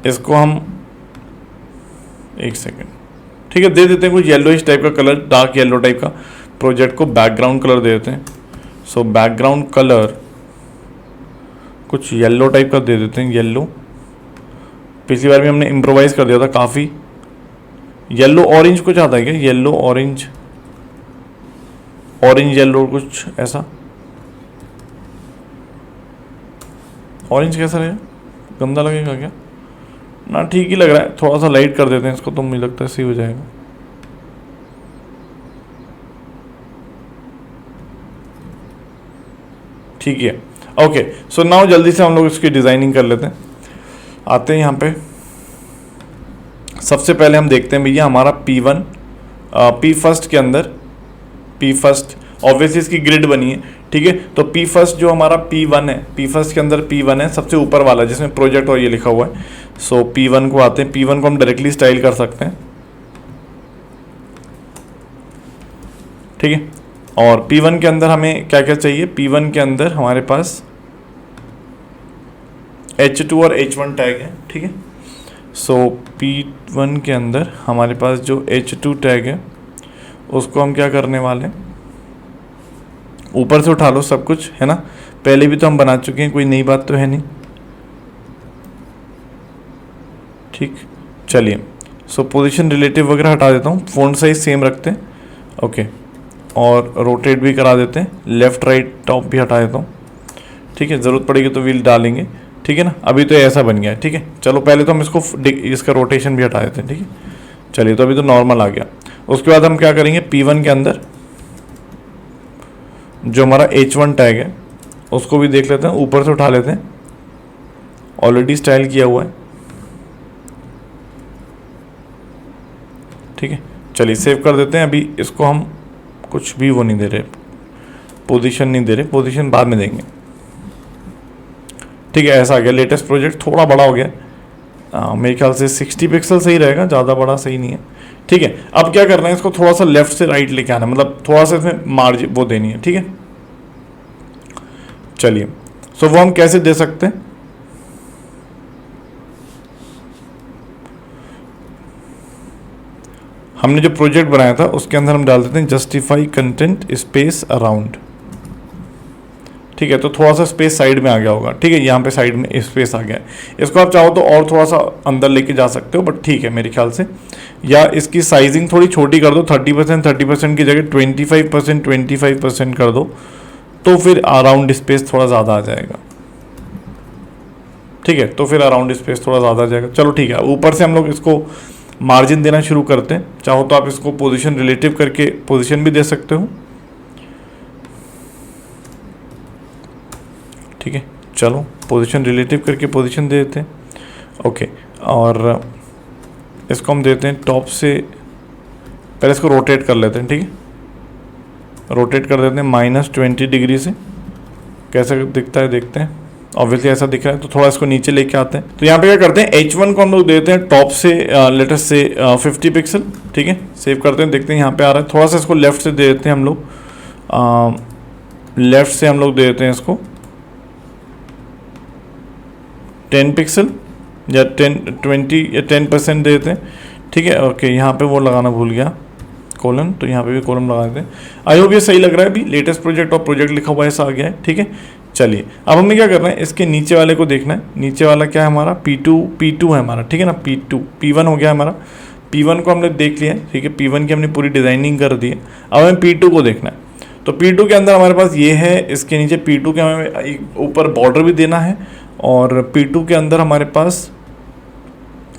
इसको हम एक सेकेंड, ठीक है, दे देते हैं कुछ येलोइश टाइप का कलर, डार्क येलो टाइप का। प्रोजेक्ट को बैकग्राउंड कलर दे देते हैं। सो बैकग्राउंड कलर कुछ येलो टाइप का दे देते हैं, येलो। पिछली बार भी हमने इम्प्रोवाइज कर दिया था काफ़ी। येलो ऑरेंज कुछ आता है क्या, येलो ऑरेंज, ऑरेंज येलो कुछ ऐसा। ऑरेंज कैसा रहेगा, गंदा लगेगा क्या? ना ठीक ही लग रहा है, थोड़ा सा लाइट कर देते हैं इसको तो मुझे लगता है सही हो जाएगा। ठीक है, ओके। सो नाउ जल्दी से हम लोग इसकी डिज़ाइनिंग कर लेते हैं। आते हैं यहाँ पे, सबसे पहले हम देखते हैं भैया हमारा P1 P फर्स्ट के अंदर, P फर्स्ट ऑब्वियसली इसकी ग्रिड बनी है, ठीक है। तो P फर्स्ट जो हमारा P1 है, P फर्स्ट के अंदर P1 है सबसे ऊपर वाला जिसमें प्रोजेक्ट और ये लिखा हुआ है। सो P1 को आते हैं, P1 को हम डायरेक्टली स्टाइल कर सकते हैं, ठीक है। और P1 के अंदर हमें क्या क्या चाहिए, P1 के अंदर हमारे पास H2 और H1 टैग है, ठीक है। सो P1 के अंदर हमारे पास जो H2 टैग है उसको हम क्या करने वाले हैं, ऊपर से उठा लो सब कुछ, है ना, पहले भी तो हम बना चुके हैं, कोई नई बात तो है नहीं, ठीक। चलिए, सो पोजीशन रिलेटिव वगैरह हटा देता हूँ, फ़ॉन्ट साइज सेम रखते हैं, ओके। और रोटेट भी करा देते हैं, लेफ़्ट राइट टॉप भी हटा देता हूँ, ठीक है। ज़रूरत पड़ेगी तो व्हील डालेंगे, ठीक है ना। अभी तो ऐसा बन गया है, ठीक है। चलो पहले तो हम इसका रोटेशन भी हटा देते हैं, ठीक है। चलिए, तो अभी तो नॉर्मल आ गया। उसके बाद हम क्या करेंगे, P1 के अंदर जो हमारा H1 टैग है उसको भी देख लेते हैं, ऊपर से उठा लेते हैं, ऑलरेडी स्टाइल किया हुआ है, ठीक है। चलिए सेव कर देते हैं। अभी इसको हम कुछ भी वो नहीं दे रहे, पोजीशन नहीं दे रहे, पोजीशन बाद में देंगे, ठीक है। ऐसा आ गया, लेटेस्ट प्रोजेक्ट थोड़ा बड़ा हो गया, मेरे ख्याल से 60 पिक्सल सही रहेगा, ज़्यादा बड़ा सही नहीं है, ठीक है। अब क्या करना है, इसको थोड़ा सा लेफ्ट से राइट लेके आना है, मतलब थोड़ा सा इसमें मार्जिन वो देनी है, ठीक है। चलिए, सो वो हम कैसे दे सकते हैं, हमने जो प्रोजेक्ट बनाया था उसके अंदर हम डाल देते हैं जस्टिफाई कंटेंट स्पेस अराउंड, ठीक है। तो थोड़ा सा स्पेस साइड में आ गया होगा, ठीक है, यहाँ पे साइड में स्पेस आ गया है। इसको आप चाहो तो और थोड़ा सा अंदर लेके जा सकते हो, बट ठीक है मेरे ख्याल से, या इसकी साइजिंग थोड़ी छोटी कर दो, 30% की जगह 25% कर दो, तो फिर अराउंड स्पेस थोड़ा ज़्यादा आ जाएगा, ठीक है। तो फिर अराउंड स्पेस थोड़ा ज़्यादा आ जाएगा। चलो ठीक है, ऊपर से हम लोग इसको मार्जिन देना शुरू करते हैं। चाहो तो आप इसको पोजीशन रिलेटिव करके पोजीशन भी दे सकते हो, ठीक है। चलो पोजीशन रिलेटिव करके पोजीशन दे देते हैं, ओके। और इसको हम देते हैं टॉप से, पहले इसको रोटेट कर लेते हैं, ठीक है। रोटेट कर देते हैं -20 डिग्री से, कैसे दिखता है देखते हैं। ऑब्वियसली ऐसा दिख रहा है, तो थोड़ा इसको नीचे लेके आते हैं। तो यहाँ पे क्या करते हैं, H1 को हम लोग देते हैं टॉप से लेटेस्ट से 50 पिक्सल, ठीक है। सेव करते हैं, देखते हैं यहाँ पे आ रहा है। थोड़ा सा इसको लेफ्ट से दे देते हैं हम लोग, लेफ्ट से हम लोग दे देते हैं इसको 10 पिक्सल या 20 या 10% दे देते हैं, ठीक है। ओके, यहाँ पे वो लगाना भूल गया कोलन, तो यहाँ पे भी कोलन लगा देते हैं। आई होप ये सही लग रहा है। अभी लेटेस्ट प्रोजेक्ट और प्रोजेक्ट लिखा हुआ है, ऐसा आ गया है, ठीक है। चलिए, अब हमें क्या करना है, इसके नीचे वाले को देखना है। नीचे वाला क्या है हमारा, P2 है हमारा, ठीक है ना। P1 हो गया हमारा, P1 को हमने देख लिया है, ठीक है। P1 की हमने पूरी डिज़ाइनिंग कर दी है। अब हमें P2 को देखना है। तो P2 के अंदर हमारे पास ये है, इसके नीचे P2 के हमें ऊपर बॉर्डर भी देना है, और P2 के अंदर हमारे पास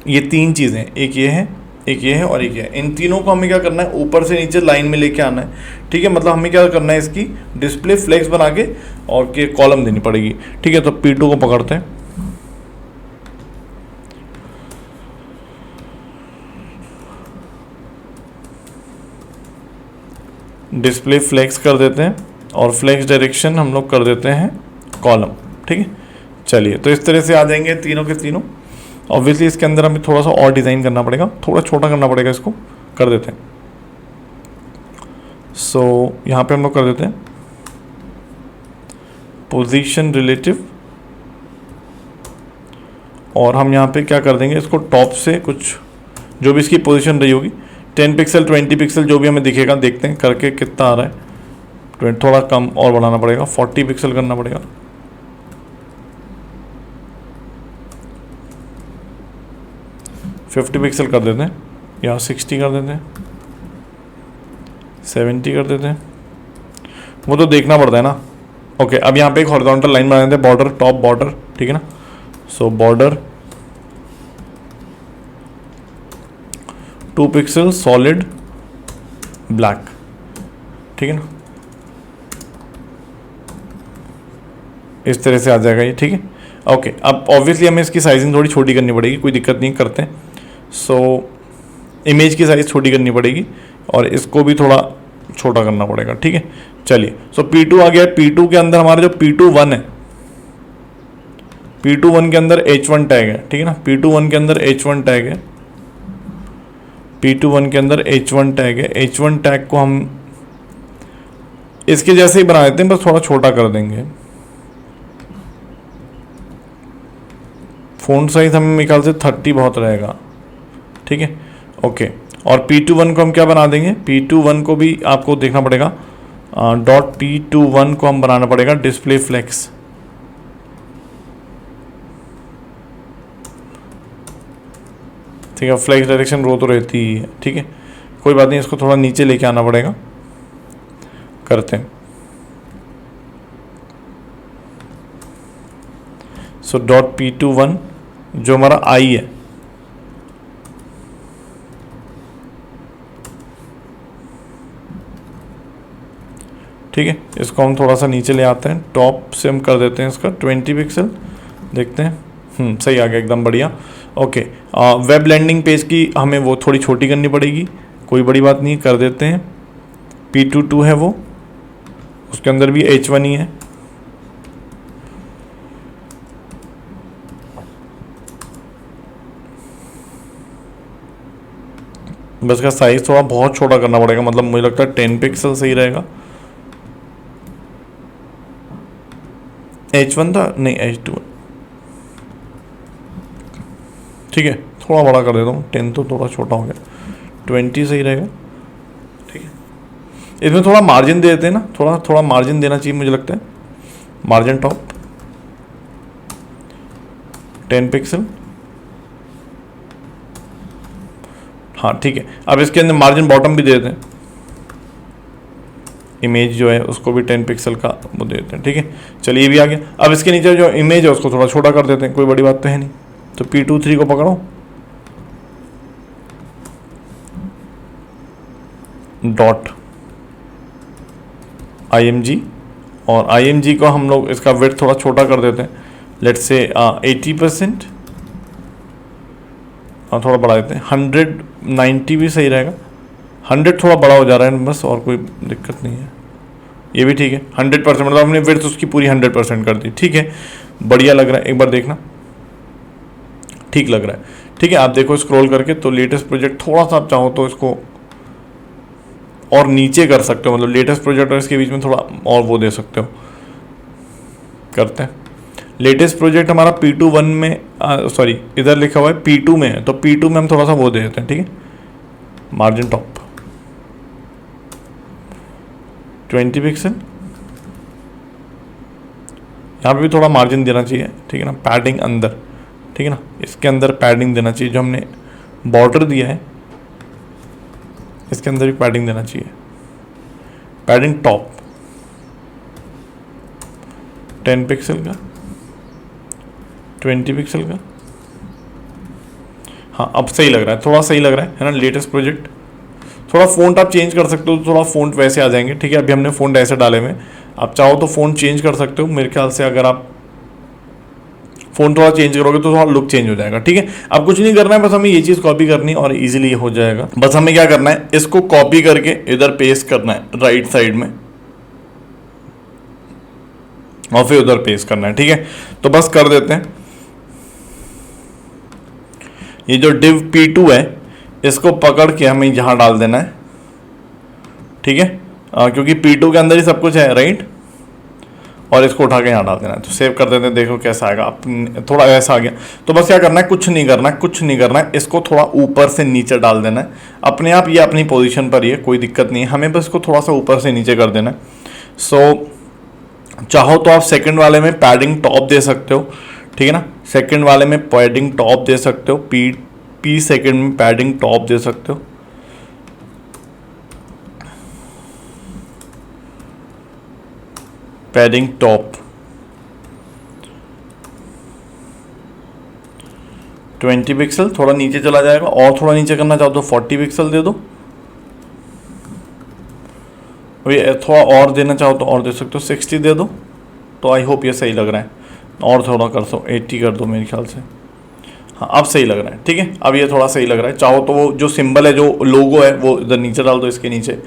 ये 3 चीज़ें, एक ये है, एक ये है और एक ये है। इन तीनों को हमें क्या करना है, ऊपर से नीचे लाइन में लेके आना है, ठीक है। मतलब हमें क्या करना है, इसकी डिस्प्ले फ्लेक्स बना के और के कॉलम देनी पड़ेगी, ठीक है। तो P2 को पकड़ते हैं, डिस्प्ले फ्लेक्स कर देते हैं, और फ्लेक्स डायरेक्शन हम लोग कर देते हैं कॉलम, ठीक है। चलिए, तो इस तरह से आ जाएंगे तीनों के तीनों। ऑब्वियसली इसके अंदर हमें थोड़ा सा और डिज़ाइन करना पड़ेगा, थोड़ा छोटा करना पड़ेगा, इसको कर देते हैं। सो यहाँ पे हम लोग कर देते हैं पोजीशन रिलेटिव, और हम यहाँ पे क्या कर देंगे, इसको टॉप से कुछ जो भी इसकी पोजीशन रही होगी 10 पिक्सल 20 पिक्सल जो भी हमें दिखेगा, देखते हैं करके कितना आ रहा है। थोड़ा कम और बढ़ाना पड़ेगा, 40 पिक्सल करना पड़ेगा। फिफ्टी पिक्सल कर देते हैं, या 60 कर देते हैं, 70 कर देते हैं, वो तो देखना पड़ता है ना। ओके, अब यहाँ पे एक हॉरिजॉन्टल लाइन बना देते हैं, बॉर्डर, टॉप बॉर्डर, ठीक है ना। सो बॉर्डर 2 पिक्सल सॉलिड ब्लैक, ठीक है ना, इस तरह से आ जाएगा ये, ठीक है। ओके, अब ऑब्वियसली हमें इसकी साइजिंग थोड़ी छोटी करनी पड़ेगी, कोई दिक्कत नहीं करते। सो इमेज की साइज़ छोटी करनी पड़ेगी और इसको भी थोड़ा छोटा करना पड़ेगा, ठीक है। चलिए, सो P2 आ गया। P2 के अंदर हमारा जो P21 है, P21 के अंदर H1 टैग है, ठीक है ना, P21 के अंदर H1 टैग है, P21 के अंदर H1 टैग है। H1 टैग को हम इसके जैसे ही बना देते हैं, बस थोड़ा छोटा कर देंगे। फ़ॉन्ट साइज हमें मेरे ख्याल से 30 बहुत रहेगा, ठीक है। ओके, और P21 को हम क्या बना देंगे, P21 को भी आपको देखना पड़ेगा, डॉट P21 को हम बनाना पड़ेगा डिस्प्ले फ्लेक्स, ठीक है। फ्लेक्स डायरेक्शन रो तो रहती ही है, ठीक है, कोई बात नहीं, इसको थोड़ा नीचे लेके आना पड़ेगा, करते हैं। सो डॉट P21 जो हमारा आई है, ठीक है, इसको हम थोड़ा सा नीचे ले आते हैं, टॉप से हम कर देते हैं इसका 20 पिक्सल, देखते हैं, सही आ गया, एकदम बढ़िया। ओके, वेब लैंडिंग पेज की हमें वो थोड़ी छोटी करनी पड़ेगी, कोई बड़ी बात नहीं, कर देते हैं। P22 है वो, उसके अंदर भी H1 ही है, बस का साइज थोड़ा बहुत छोटा करना पड़ेगा, मतलब मुझे लगता है 10 पिक्सल सही रहेगा। H1 था, नहीं H2, ठीक है, थोड़ा बड़ा कर देता हूँ, 10 तो थोड़ा छोटा हो गया, 20 सही रहेगा, ठीक है। इसमें थोड़ा मार्जिन दे देते हैं ना, थोड़ा थोड़ा मार्जिन देना चाहिए मुझे लगता है, मार्जिन टॉप 10 पिक्सल, हाँ ठीक है। अब इसके अंदर मार्जिन बॉटम भी दे देते हैं, इमेज जो है उसको भी 10 पिक्सल का वो दे देते हैं, ठीक है। चलिए ये भी आ गया। अब इसके नीचे जो इमेज है उसको थोड़ा छोटा कर देते हैं, कोई बड़ी बात तो है नहीं। तो P23 को पकड़ो, डॉट IMG, और IMG को हम लोग इसका वेट थोड़ा छोटा कर देते हैं, लेट्स से 80%, थोड़ा बढ़ा देते हैं, 190 भी सही रहेगा, 100 थोड़ा बड़ा हो जा रहा है बस, और कोई दिक्कत नहीं है, ये भी ठीक है। 100% मतलब हमने विड्थ उसकी पूरी 100% कर दी, ठीक है, बढ़िया लग रहा है, एक बार देखना, ठीक लग रहा है, ठीक है। आप देखो स्क्रॉल करके, तो लेटेस्ट प्रोजेक्ट थोड़ा सा आप चाहो तो इसको और नीचे कर सकते हो, मतलब लेटेस्ट प्रोजेक्ट और इसके बीच में थोड़ा और वो दे सकते हो, करते हैं। लेटेस्ट प्रोजेक्ट हमारा P21 में, सॉरी इधर लिखा हुआ है P2 में है, तो P2 में हम थोड़ा सा वो दे देते हैं, ठीक है, मार्जिन टॉप 20 पिक्सल, यहाँ पे भी थोड़ा मार्जिन देना चाहिए, ठीक है ना, पैडिंग अंदर, ठीक है ना, इसके अंदर पैडिंग देना चाहिए, जो हमने बॉर्डर दिया है इसके अंदर भी पैडिंग देना चाहिए, पैडिंग टॉप 10 पिक्सल का, 20 पिक्सल का, हाँ अब सही लग रहा है, थोड़ा सही लग रहा है ना। लेटेस्ट प्रोजेक्ट, थोड़ा फ़ॉन्ट आप चेंज कर सकते हो, तो थोड़ा फ़ॉन्ट वैसे आ जाएंगे, ठीक है। अभी हमने फ़ॉन्ट ऐसे डाले हुए, आप चाहो तो फ़ॉन्ट चेंज कर सकते हो, मेरे ख्याल से अगर आप फ़ॉन्ट थोड़ा चेंज करोगे तो थोड़ा लुक चेंज हो जाएगा, ठीक है। अब कुछ नहीं करना है, बस हमें ये चीज़ कॉपी करनी है और इजीली हो जाएगा। बस हमें क्या करना है, इसको कॉपी करके इधर पेस्ट करना है राइट साइड में, और फिर उधर पेस्ट करना है, ठीक है। तो बस कर देते हैं, ये जो div P2 है इसको पकड़ के हमें यहाँ डाल देना है, ठीक है, क्योंकि P2 के अंदर ही सब कुछ है, राइट, और इसको उठा के यहाँ डाल देना है। तो सेव कर देते हैं, देखो कैसा आएगा, थोड़ा ऐसा आ गया। तो बस क्या करना है, कुछ नहीं करना है, कुछ नहीं करना है, इसको थोड़ा ऊपर से नीचे डाल देना है, अपने आप ये अपनी पोजीशन पर ही है, कोई दिक्कत नहीं है, हमें बस इसको थोड़ा सा ऊपर से नीचे कर देना है। सो चाहो तो आप सेकंड वाले में पैडिंग टॉप दे सकते हो, ठीक है ना, सेकंड वाले में पैडिंग टॉप दे सकते हो, पी सेकंड में पैडिंग टॉप दे सकते हो, पैडिंग टॉप 20 पिक्सल, थोड़ा नीचे चला जाएगा, और थोड़ा नीचे करना चाहो तो 40 पिक्सल दे दो। ये थोड़ा और देना चाहो तो और दे सकते हो, 60 दे दो। तो आई होप ये सही लग रहा है, और थोड़ा कर दो, 80 कर दो मेरे ख्याल से। हाँ अब सही लग रहा है, ठीक है, अब ये थोड़ा सही लग रहा है। चाहो तो वो जो सिंबल है, जो लोगो है, वो इधर नीचे डाल दो, इसके नीचे।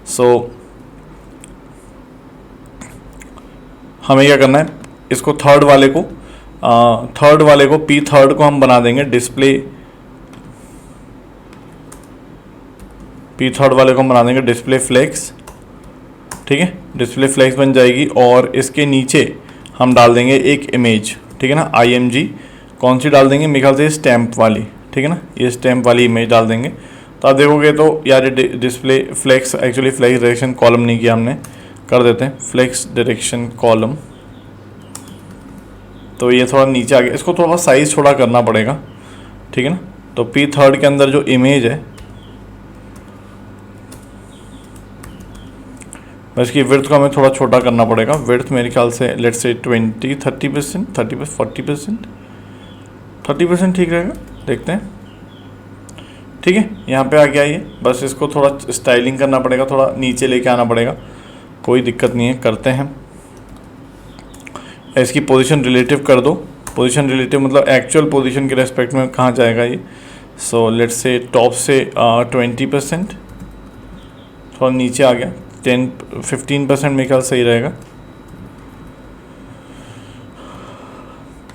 सो हमें क्या करना है, इसको थर्ड वाले को P3 को हम बना देंगे डिस्प्ले, P3 वाले को हम बना देंगे डिस्प्ले फ्लेक्स, ठीक है, डिस्प्ले फ्लेक्स बन जाएगी। और इसके नीचे हम डाल देंगे एक इमेज, ठीक है ना, IMG। कौन सी डाल देंगे, मेरे ख्याल से स्टैम्प वाली, ठीक है ना, ये स्टैम्प वाली इमेज डाल देंगे। तो आप देखोगे तो यार display flex, actually flex direction column नहीं किया हमने, कर देते हैं फ्लेक्स डायरेक्शन कॉलम। तो ये थोड़ा नीचे आ गया, इसको थोड़ा साइज छोटा करना पड़ेगा, ठीक है ना। तो P3 के अंदर जो इमेज है, इसकी विड्थ को हमें थोड़ा छोटा करना पड़ेगा। विड्थ मेरे ख्याल से लेट्स से 30% 40%, 30% ठीक रहेगा, देखते हैं, ठीक है। यहाँ पे आ गया ये, बस इसको थोड़ा स्टाइलिंग करना पड़ेगा, थोड़ा नीचे लेके आना पड़ेगा, कोई दिक्कत नहीं है, करते हैं। इसकी पोजीशन रिलेटिव कर दो, पोजीशन रिलेटिव मतलब एक्चुअल पोजीशन के रेस्पेक्ट में कहाँ जाएगा ये। सो लेट्स से टॉप से 20%, थोड़ा नीचे आ गया, 15% मेरे ख्याल सही रहेगा।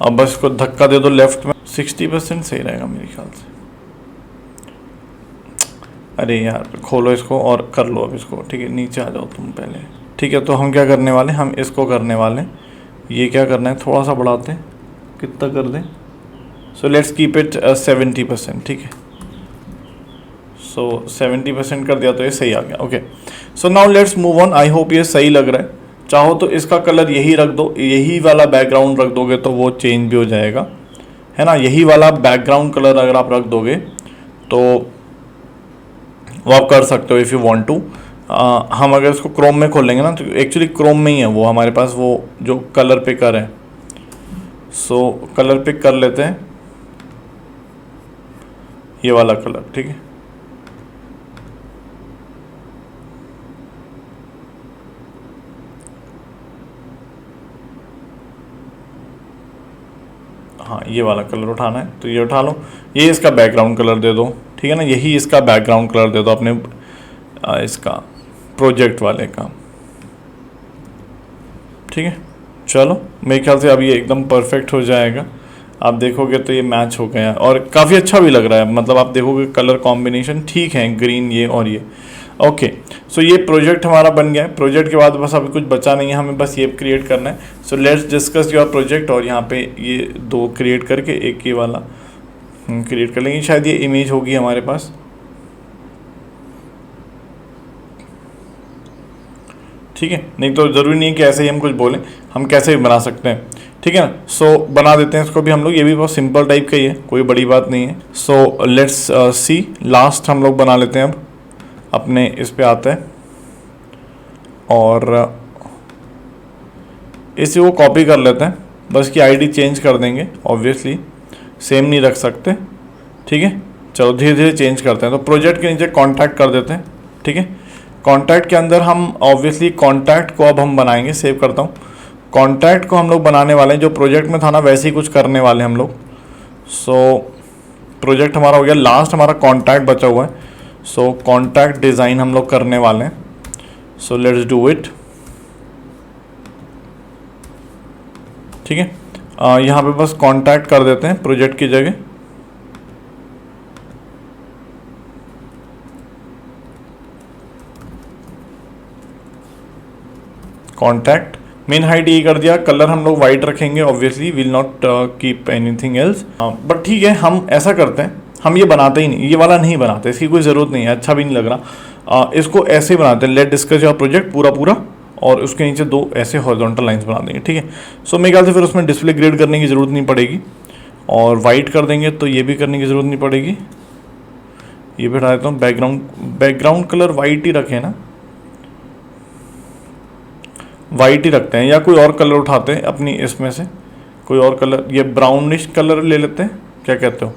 अब बस इसको धक्का दे दो लेफ्ट में, 60% सही रहेगा मेरे ख्याल से। अरे यार खोलो इसको और कर लो अब इसको, ठीक है, नीचे आ जाओ तुम पहले, ठीक है। तो हम क्या करने वाले, हम इसको करने वाले, ये क्या करना है, थोड़ा सा बढ़ाते हैं, कितना कर दें। सो लेट्स कीप इट 70%, ठीक है। सो 70% कर दिया तो ये सही आ गया, okay. So now let's move on. I hope ये सही लग रहा है। चाहो तो इसका कलर यही रख दो, यही वाला बैकग्राउंड रख दोगे तो वो चेंज भी हो जाएगा, है ना। यही वाला बैकग्राउंड कलर अगर आप रख दोगे तो वो आप कर सकते हो इफ़ यू वांट टू। हम अगर इसको क्रोम में खोलेंगे ना, तो एक्चुअली क्रोम में ही है वो हमारे पास, वो जो कलर पिकर है। सो कलर पिक कर लेते हैं ये वाला कलर, ठीक है। हाँ ये वाला कलर उठाना है तो ये उठा लो, ये इसका बैकग्राउंड कलर दे दो, ठीक है ना, यही इसका बैकग्राउंड कलर दे दो अपने इसका प्रोजेक्ट वाले का, ठीक है। चलो मेरे ख्याल से अब ये एकदम परफेक्ट हो जाएगा। आप देखोगे तो ये मैच हो गया और काफ़ी अच्छा भी लग रहा है, मतलब आप देखोगे कलर कॉम्बिनेशन ठीक है, ग्रीन ये और ये, ओके। सो ये प्रोजेक्ट हमारा बन गया है। प्रोजेक्ट के बाद बस अभी कुछ बचा नहीं है, हमें बस ये क्रिएट करना है। So let's discuss your project, और यहाँ पे ये दो क्रिएट करके एक ये वाला क्रिएट कर लेंगे, शायद ये इमेज होगी हमारे पास, ठीक है। नहीं तो ज़रूरी नहीं है कि ऐसे ही हम कुछ बोलें, हम कैसे भी बना सकते हैं, ठीक है ना। सो बना देते हैं इसको भी हम लोग, ये भी बहुत सिंपल टाइप का ही है, कोई बड़ी बात नहीं है। सो लेट्स सी, लास्ट हम लोग बना लेते हैं। अब अपने इस पे आते हैं और इसे वो कॉपी कर लेते हैं, बस की आईडी चेंज कर देंगे, ऑब्वियसली सेम नहीं रख सकते, ठीक है। चलो धीरे धीरे चेंज करते हैं। तो प्रोजेक्ट के नीचे कॉन्टैक्ट कर देते हैं, ठीक है। कॉन्टैक्ट के अंदर हम ऑब्वियसली कॉन्टैक्ट को अब हम बनाएंगे, सेव करता हूँ। कॉन्टैक्ट को हम लोग बनाने वाले हैं, जो प्रोजेक्ट में था ना वैसे ही कुछ करने वाले हैं हम लोग। सो प्रोजेक्ट हमारा हो गया, लास्ट हमारा कॉन्टैक्ट बचा हुआ है। सो कॉन्टैक्ट डिज़ाइन हम लोग करने वाले हैं। सो लेट्स डू इट, ठीक है। यहाँ पे बस कॉन्टैक्ट कर देते हैं प्रोजेक्ट की जगह, कॉन्टैक्ट। मेन हाइट ये कर दिया, कलर हम लोग वाइट रखेंगे, obviously will not keep anything else, but ठीक है। हम ऐसा करते हैं, हम ये बनाते ही नहीं, ये वाला नहीं बनाते, इसकी कोई ज़रूरत नहीं है, अच्छा भी नहीं लग रहा। इसको ऐसे बनाते हैं, लेट डिस्कस योर प्रोजेक्ट पूरा पूरा, और उसके नीचे दो ऐसे हॉरिजॉन्टल लाइंस बना देंगे, ठीक है। सो मेरे ख्याल से फिर उसमें डिस्प्ले ग्रेड करने की ज़रूरत नहीं पड़ेगी, और वाइट कर देंगे तो ये भी करने की ज़रूरत नहीं पड़ेगी। ये भी हटा देता हूँ, बैकग्राउंड कलर वाइट ही रखें ना, वाइट ही रखते हैं, या कोई और कलर उठाते हैं अपनी इसमें से, कोई और कलर, ये ब्राउनिश कलर ले लेते हैं, क्या कहते हो,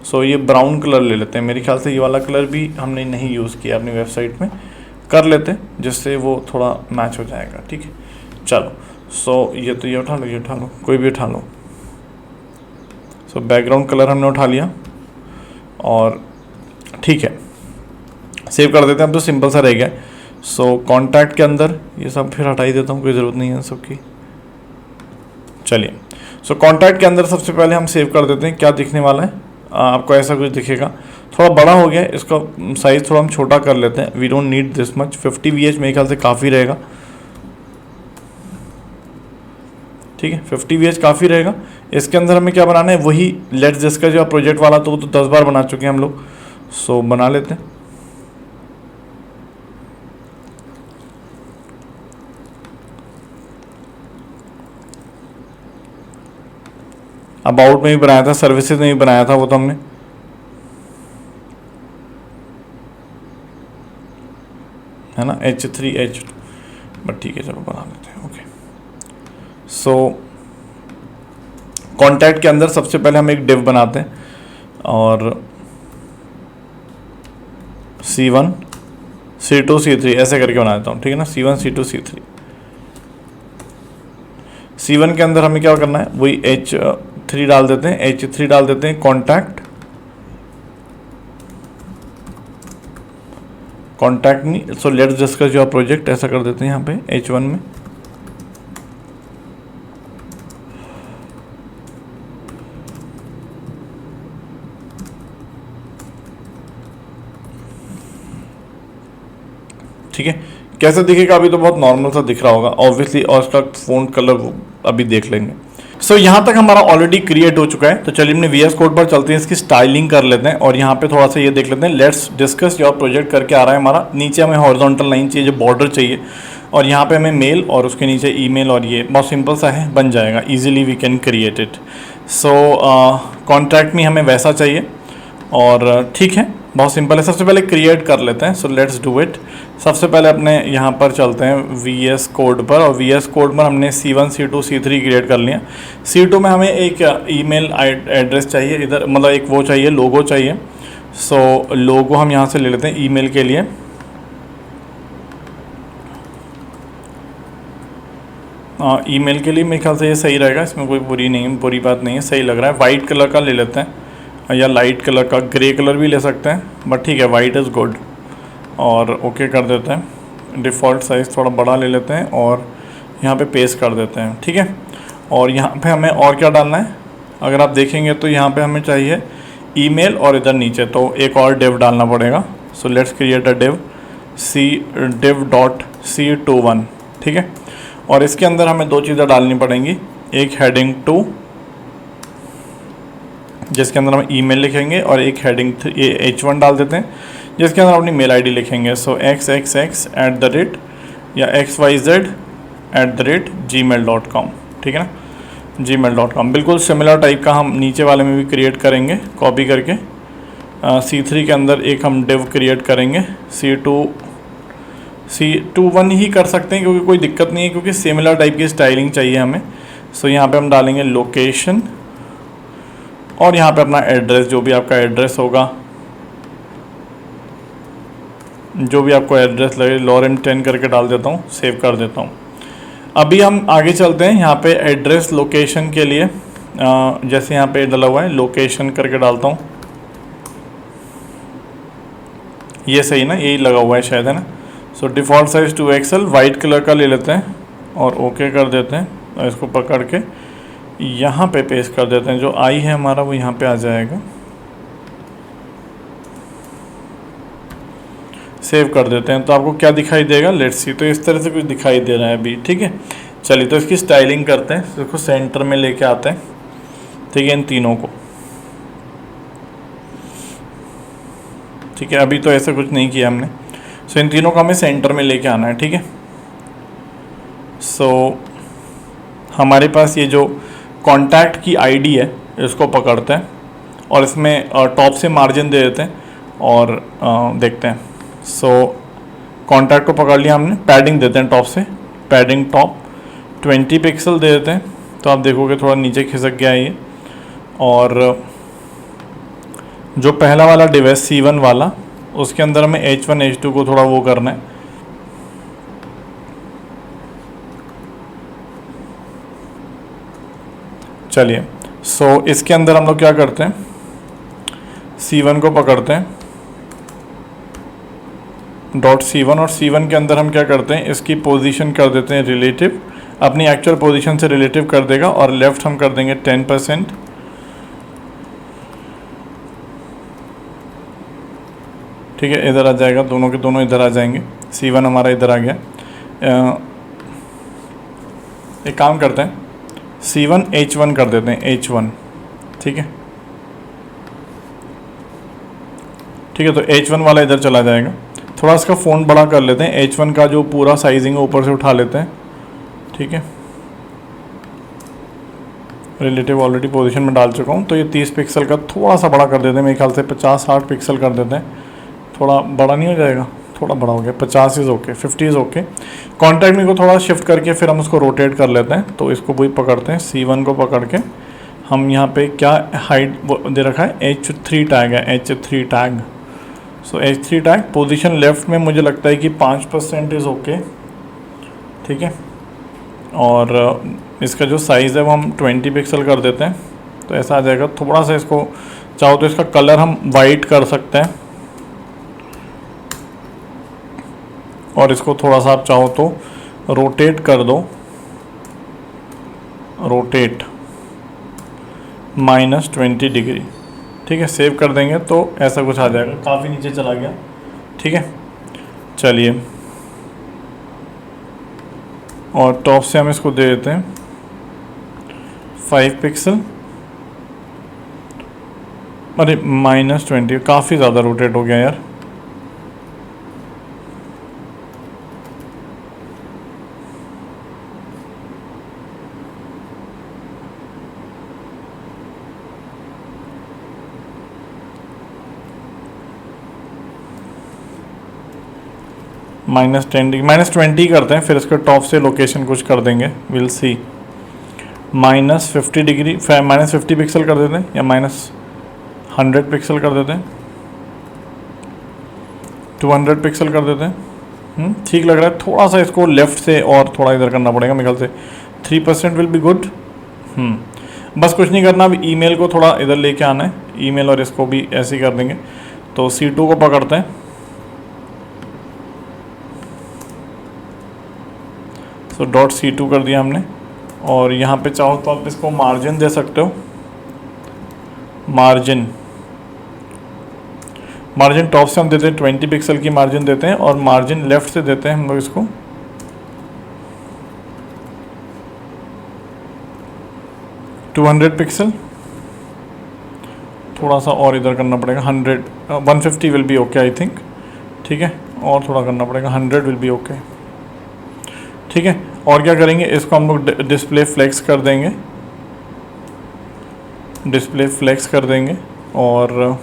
सो ये ब्राउन कलर ले लेते हैं, मेरे ख्याल से ये वाला कलर भी हमने नहीं यूज़ किया अपनी वेबसाइट में, कर लेते हैं जिससे वो थोड़ा मैच हो जाएगा। ठीक है, चलो। सो ये तो ये उठा लो, ये उठा लो, कोई भी उठा लो। सो बैकग्राउंड कलर हमने उठा लिया और ठीक है, सेव कर देते हैं। अब तो सिंपल सा रह गया। सो कॉन्टैक्ट के अंदर ये सब फिर हटा ही देता हूँ, कोई ज़रूरत नहीं है सबकी। चलिए, सो कॉन्टैक्ट के अंदर सबसे पहले हम सेव कर देते हैं। क्या दिखने वाला है आपको, ऐसा कुछ दिखेगा। थोड़ा बड़ा हो गया, इसका साइज़ थोड़ा हम छोटा कर लेते हैं। We don't need this much, 50 VH मेरे ख्याल से काफ़ी रहेगा। ठीक है, 50 VH काफ़ी रहेगा। इसके अंदर हमें क्या बनाना है, वही लेट्स डिस्कस जो प्रोजेक्ट वाला, तो वो तो 10 बार बना चुके हैं हम लोग। सो बना लेते हैं। अबाउट में भी बनाया था, सर्विसेज में भी बनाया था, वो तो हमने, है ना, H3H, बट ठीक है चलो बना लेते हैं। ओके, सो कॉन्टैक्ट के अंदर सबसे पहले हम एक डिव बनाते हैं और C1 C2 C3 ऐसे करके बना देता हूँ। ठीक है ना, C1 C2 C3। C1 के अंदर हमें क्या करना है, वही H3 डाल देते हैं, H3 डाल देते हैं। कॉन्टैक्ट नहीं, so let's discuss your project ऐसा कर देते हैं यहाँ पे H1 में। ठीक है, कैसा दिखेगा अभी तो बहुत नॉर्मल सा दिख रहा होगा ऑब्वियसली, और इसका फ़ॉन्ट कलर अभी देख लेंगे। सो यहाँ तक हमारा ऑलरेडी क्रिएट हो चुका है। तो चलिए अपने VS कोड पर चलते हैं, इसकी स्टाइलिंग कर लेते हैं और यहाँ पे थोड़ा सा ये देख लेते हैं। लेट्स डिस्कस योर प्रोजेक्ट करके आ रहा है हमारा। नीचे हमें हॉरिजॉन्टल लाइन चाहिए, जो बॉर्डर चाहिए, और यहाँ पे हमें मेल और उसके नीचे ईमेल, और ये बहुत सिंपल सा है, बन जाएगा easily, we can create it. So contract में हमें वैसा चाहिए और ठीक है, बहुत सिंपल है। सबसे पहले क्रिएट कर लेते हैं। So let's do it. सबसे पहले अपने यहाँ पर चलते हैं VS कोड पर, और VS कोड पर हमने C1 C2 C3 क्रिएट कर लिया। C2 में हमें एक ईमेल एड्रेस चाहिए, इधर मतलब एक वो चाहिए, लोगो चाहिए। सो लोगो हम यहाँ से ले लेते हैं ईमेल के लिए। ईमेल के लिए मेरे ख्याल से ये सही रहेगा, इसमें कोई बुरी बात नहीं है, सही लग रहा है। वाइट कलर का ले लेते हैं या लाइट कलर का, ग्रे कलर भी ले सकते हैं, बट ठीक है, वाइट इज़ गुड। और ओके कर देते हैं। डिफ़ॉल्ट साइज़ थोड़ा बड़ा ले लेते हैं और यहाँ पे पेस्ट कर देते हैं। ठीक है, और यहाँ पे हमें और क्या डालना है, अगर आप देखेंगे तो यहाँ पे हमें चाहिए ईमेल, और इधर नीचे तो एक और डिव डालना पड़ेगा। So let's create a div, div.c21। ठीक है, और इसके अंदर हमें दो चीज़ें डालनी पड़ेंगी। एक हेडिंग 2 जिसके अंदर हम ईमेल लिखेंगे, और एक हेडिंग H1 डाल देते हैं जिसके अंदर अपनी मेल आईडी लिखेंगे। सो xxx@ या xyz@gmail.com। ठीक है ना, gmail.com। बिल्कुल सिमिलर टाइप का हम नीचे वाले में भी क्रिएट करेंगे, कॉपी करके। C3 के अंदर एक हम डिव क्रिएट करेंगे, C21 ही कर सकते हैं क्योंकि कोई दिक्कत नहीं है, क्योंकि सिमिलर टाइप की स्टाइलिंग चाहिए हमें। सो यहाँ पे हम डालेंगे लोकेशन, और यहाँ पे अपना एड्रेस, जो भी आपका एड्रेस होगा, जो भी आपको एड्रेस लगे, लॉरेन 10 करके डाल देता हूँ, सेव कर देता हूँ। अभी हम आगे चलते हैं। यहाँ पे एड्रेस लोकेशन के लिए जैसे यहाँ पे डाला हुआ है, लोकेशन करके डालता हूँ। ये सही ना, यही लगा हुआ है शायद, है ना। So default size 2XL white colour का ले लेते हैं और ओके कर देते हैं, और इसको पकड़ के यहाँ पे पेस्ट कर देते हैं। जो आई है हमारा वो यहाँ पे आ जाएगा, सेव कर देते हैं। तो आपको क्या दिखाई देगा, लेट्स सी। तो इस तरह से कुछ दिखाई दे रहा है अभी। ठीक है, चलिए तो इसकी स्टाइलिंग करते हैं। इसको सेंटर में लेके आते हैं। ठीक है, इन तीनों को। ठीक है, अभी तो ऐसा कुछ नहीं किया हमने। सो इन तीनों को हमें सेंटर में लेके आना है। ठीक है, सो हमारे पास ये जो कॉन्टैक्ट की आईडी है, इसको पकड़ते हैं और इसमें टॉप से मार्जिन दे देते हैं और देखते हैं। सो कॉन्टैक्ट को पकड़ लिया हमने, पैडिंग देते हैं टॉप से, पैडिंग टॉप 20 पिक्सल दे देते हैं। तो आप देखोगे थोड़ा नीचे खिसक गया ये, और जो पहला वाला डिवाइस C1 वाला, उसके अंदर हमें H1 H2 को थोड़ा वो करना है। चलिए, इसके अंदर हम लोग क्या करते हैं, C1 को पकड़ते हैं, .C1, और C1 के अंदर हम क्या करते हैं, इसकी पोजीशन कर देते हैं रिलेटिव, अपनी एक्चुअल पोजीशन से रिलेटिव कर देगा, और लेफ्ट हम कर देंगे 10%। ठीक है, इधर आ जाएगा, दोनों के दोनों इधर आ जाएंगे, C1 हमारा इधर आ गया। एक काम करते हैं, C1 H1 कर देते हैं, H1। ठीक है, ठीक है, तो H1 वाला इधर चला जाएगा। थोड़ा इसका फ़ॉन्ट बड़ा कर लेते हैं, H1 का जो पूरा साइजिंग है ऊपर से उठा लेते हैं। ठीक है, रिलेटिव ऑलरेडी पोजीशन में डाल चुका हूँ, तो ये 30 पिक्सल का थोड़ा सा बड़ा कर देते हैं, मेरे ख्याल से 50-60 पिक्सल कर देते हैं। थोड़ा बड़ा नहीं हो जाएगा, थोड़ा बड़ा हो गया, 50 is okay, 50 is okay. Contact में को थोड़ा शिफ्ट करके फिर हम उसको रोटेट कर लेते हैं। तो इसको वही पकड़ते हैं, C1 को पकड़ के हम यहाँ पे क्या हाइट दे रखा है, H3 टैग है, H3 टैग। सो H3 टैग पोजीशन लेफ्ट में मुझे लगता है कि 5% इज़ ओके। ठीक है, और इसका जो साइज़ है वो हम 20 पिक्सल कर देते हैं, तो ऐसा आ जाएगा। थोड़ा सा इसको चाहो तो इसका कलर हम वाइट कर सकते हैं, और इसको थोड़ा सा आप चाहो तो रोटेट कर दो, रोटेट -20 डिग्री। ठीक है, सेव कर देंगे तो ऐसा कुछ आ जाएगा, काफ़ी नीचे चला गया। ठीक है, चलिए, और टॉप से हम इसको दे देते हैं 5 पिक्सल। अरे -20, काफ़ी ज़्यादा रोटेट हो गया यार। -20 करते हैं, फिर इसके टॉप से लोकेशन कुछ कर देंगे, विल सी। -50 डिग्री, -50 पिक्सल कर देते हैं, या -100 पिक्सल कर देते हैं, 200 पिक्सल कर देते हैं। ठीक लग रहा है। थोड़ा सा इसको लेफ़्ट से और थोड़ा इधर करना पड़ेगा, मेरे ख्याल से 3% विल बी गुड। बस कुछ नहीं करना, अब ईमेल को थोड़ा इधर लेके आना है, ईमेल, और इसको भी ऐसे ही कर देंगे। तो C2 को पकड़ते हैं, तो .C2 कर दिया हमने, और यहाँ पे चाहो तो आप इसको मार्जिन दे सकते हो, मार्जिन टॉप से हम देते हैं 20 पिक्सल की मार्जिन देते हैं, और मार्जिन लेफ्ट से देते हैं हम लोग इसको 200 पिक्सल। थोड़ा सा और इधर करना पड़ेगा, 150 will be okay I think. ठीक है, और थोड़ा करना पड़ेगा, 100 विल बी ओके। ठीक है, और क्या करेंगे, इसको हम लोग डिस्प्ले फ्लेक्स कर देंगे, डिस्प्ले फ्लेक्स कर देंगे, और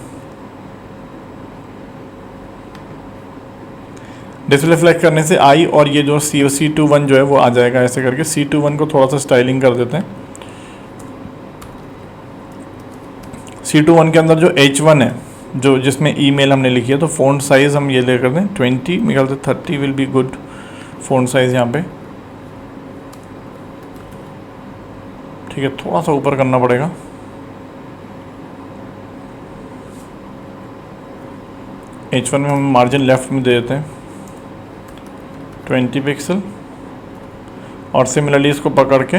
डिस्प्ले फ्लेक्स करने से आई, और ये जो C21 जो है वो आ जाएगा ऐसे करके। C21 को थोड़ा सा स्टाइलिंग कर देते हैं। C21 के अंदर जो H1 है, जो जिसमें ईमेल हमने लिखी है, तो फ़ॉन्ट साइज़ हम ये ले कर दें 20, मेरे ख्याल से 30 will be good font size यहाँ पे। ठीक है, थोड़ा सा ऊपर करना पड़ेगा। H1 में हम मार्जिन लेफ्ट में दे देते हैं 20 पिक्सल, और सिमिलरली इसको पकड़ के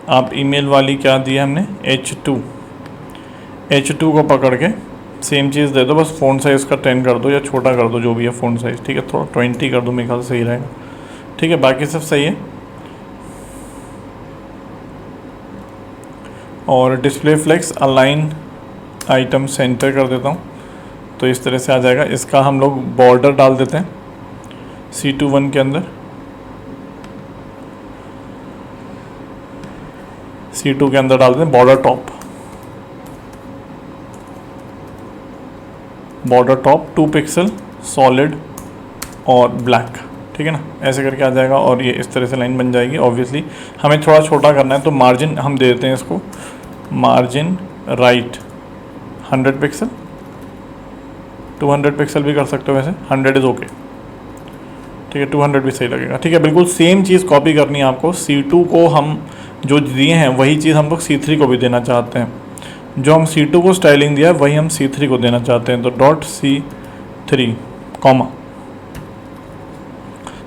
आप ईमेल वाली क्या दी है हमने, H2 को पकड़ के सेम चीज़ दे दो, बस फ़ॉन्ट साइज़ का 10 कर दो, या छोटा कर दो, जो भी है फ़ॉन्ट साइज़। ठीक है, थोड़ा 20 कर दो, मेरे ख्याल से सही रहेगा। ठीक है, बाकी सब सही है। और display flex align item center कर देता हूँ, तो इस तरह से आ जाएगा। इसका हम लोग बॉर्डर डाल देते हैं C21 के अंदर, C2 के अंदर डाल देते हैं बॉर्डर टॉप 2 पिक्सल सॉलिड और ब्लैक। ठीक है ना, ऐसे करके आ जाएगा, और ये इस तरह से लाइन बन जाएगी। ऑब्वियसली हमें थोड़ा छोटा करना है, तो मार्जिन हम दे देते हैं इसको, मार्जिन राइट 100 पिक्सल, 200 पिक्सल भी कर सकते हो, वैसे 100 इज़ ओके, ठीक है, 200 भी सही लगेगा, ठीक है। बिल्कुल सेम चीज़ कॉपी करनी है आपको। C2 को हम जो दिए हैं वही चीज़ हम लोग C3 को भी देना चाहते हैं। जो हम C2 को स्टाइलिंग दिया है वही हम C3 को देना चाहते हैं, तो .C3 कॉमा,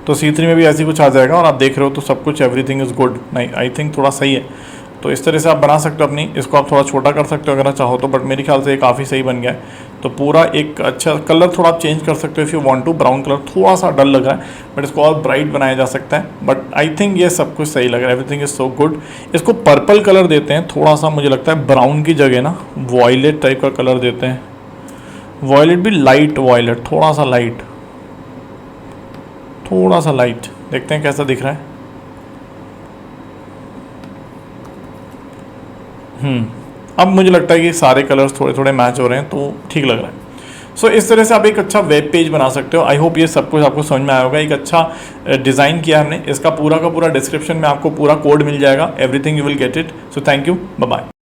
तो C3 में भी ऐसी कुछ आ जाएगा और आप देख रहे हो तो सब कुछ एवरीथिंग इज़ गुड। नहीं, आई थिंक थोड़ा सही है, तो इस तरह से आप बना सकते हो अपनी। इसको आप थोड़ा छोटा कर सकते हो अगर चाहो तो, बट मेरे ख्याल से ये काफ़ी सही बन गया है। तो पूरा एक अच्छा कलर थोड़ा आप चेंज कर सकते हो if you want to. Brown colour थोड़ा सा डल लग रहा है, बट इसको और ब्राइट बनाया जा सकता है। बट आई थिंक ये सब कुछ सही लग रहा है, एवरीथिंग इज़ सो गुड। इसको पर्पल कलर देते हैं थोड़ा सा, मुझे लगता है ब्राउन की जगह ना वॉयलेट टाइप का कलर देते हैं। वॉयलेट भी लाइट वॉयलेट, थोड़ा सा लाइट, थोड़ा सा लाइट, देखते हैं कैसा दिख रहा है। अब मुझे लगता है कि सारे कलर्स थोड़े थोड़े मैच हो रहे हैं, तो ठीक लग रहा है। सो इस तरह से आप एक अच्छा वेब पेज बना सकते हो। आई होप ये सब कुछ आपको समझ में आया होगा। एक अच्छा डिज़ाइन किया हमने, इसका पूरा का पूरा डिस्क्रिप्शन में आपको पूरा कोड मिल जाएगा, everything you will get it. So thank you, bye bye.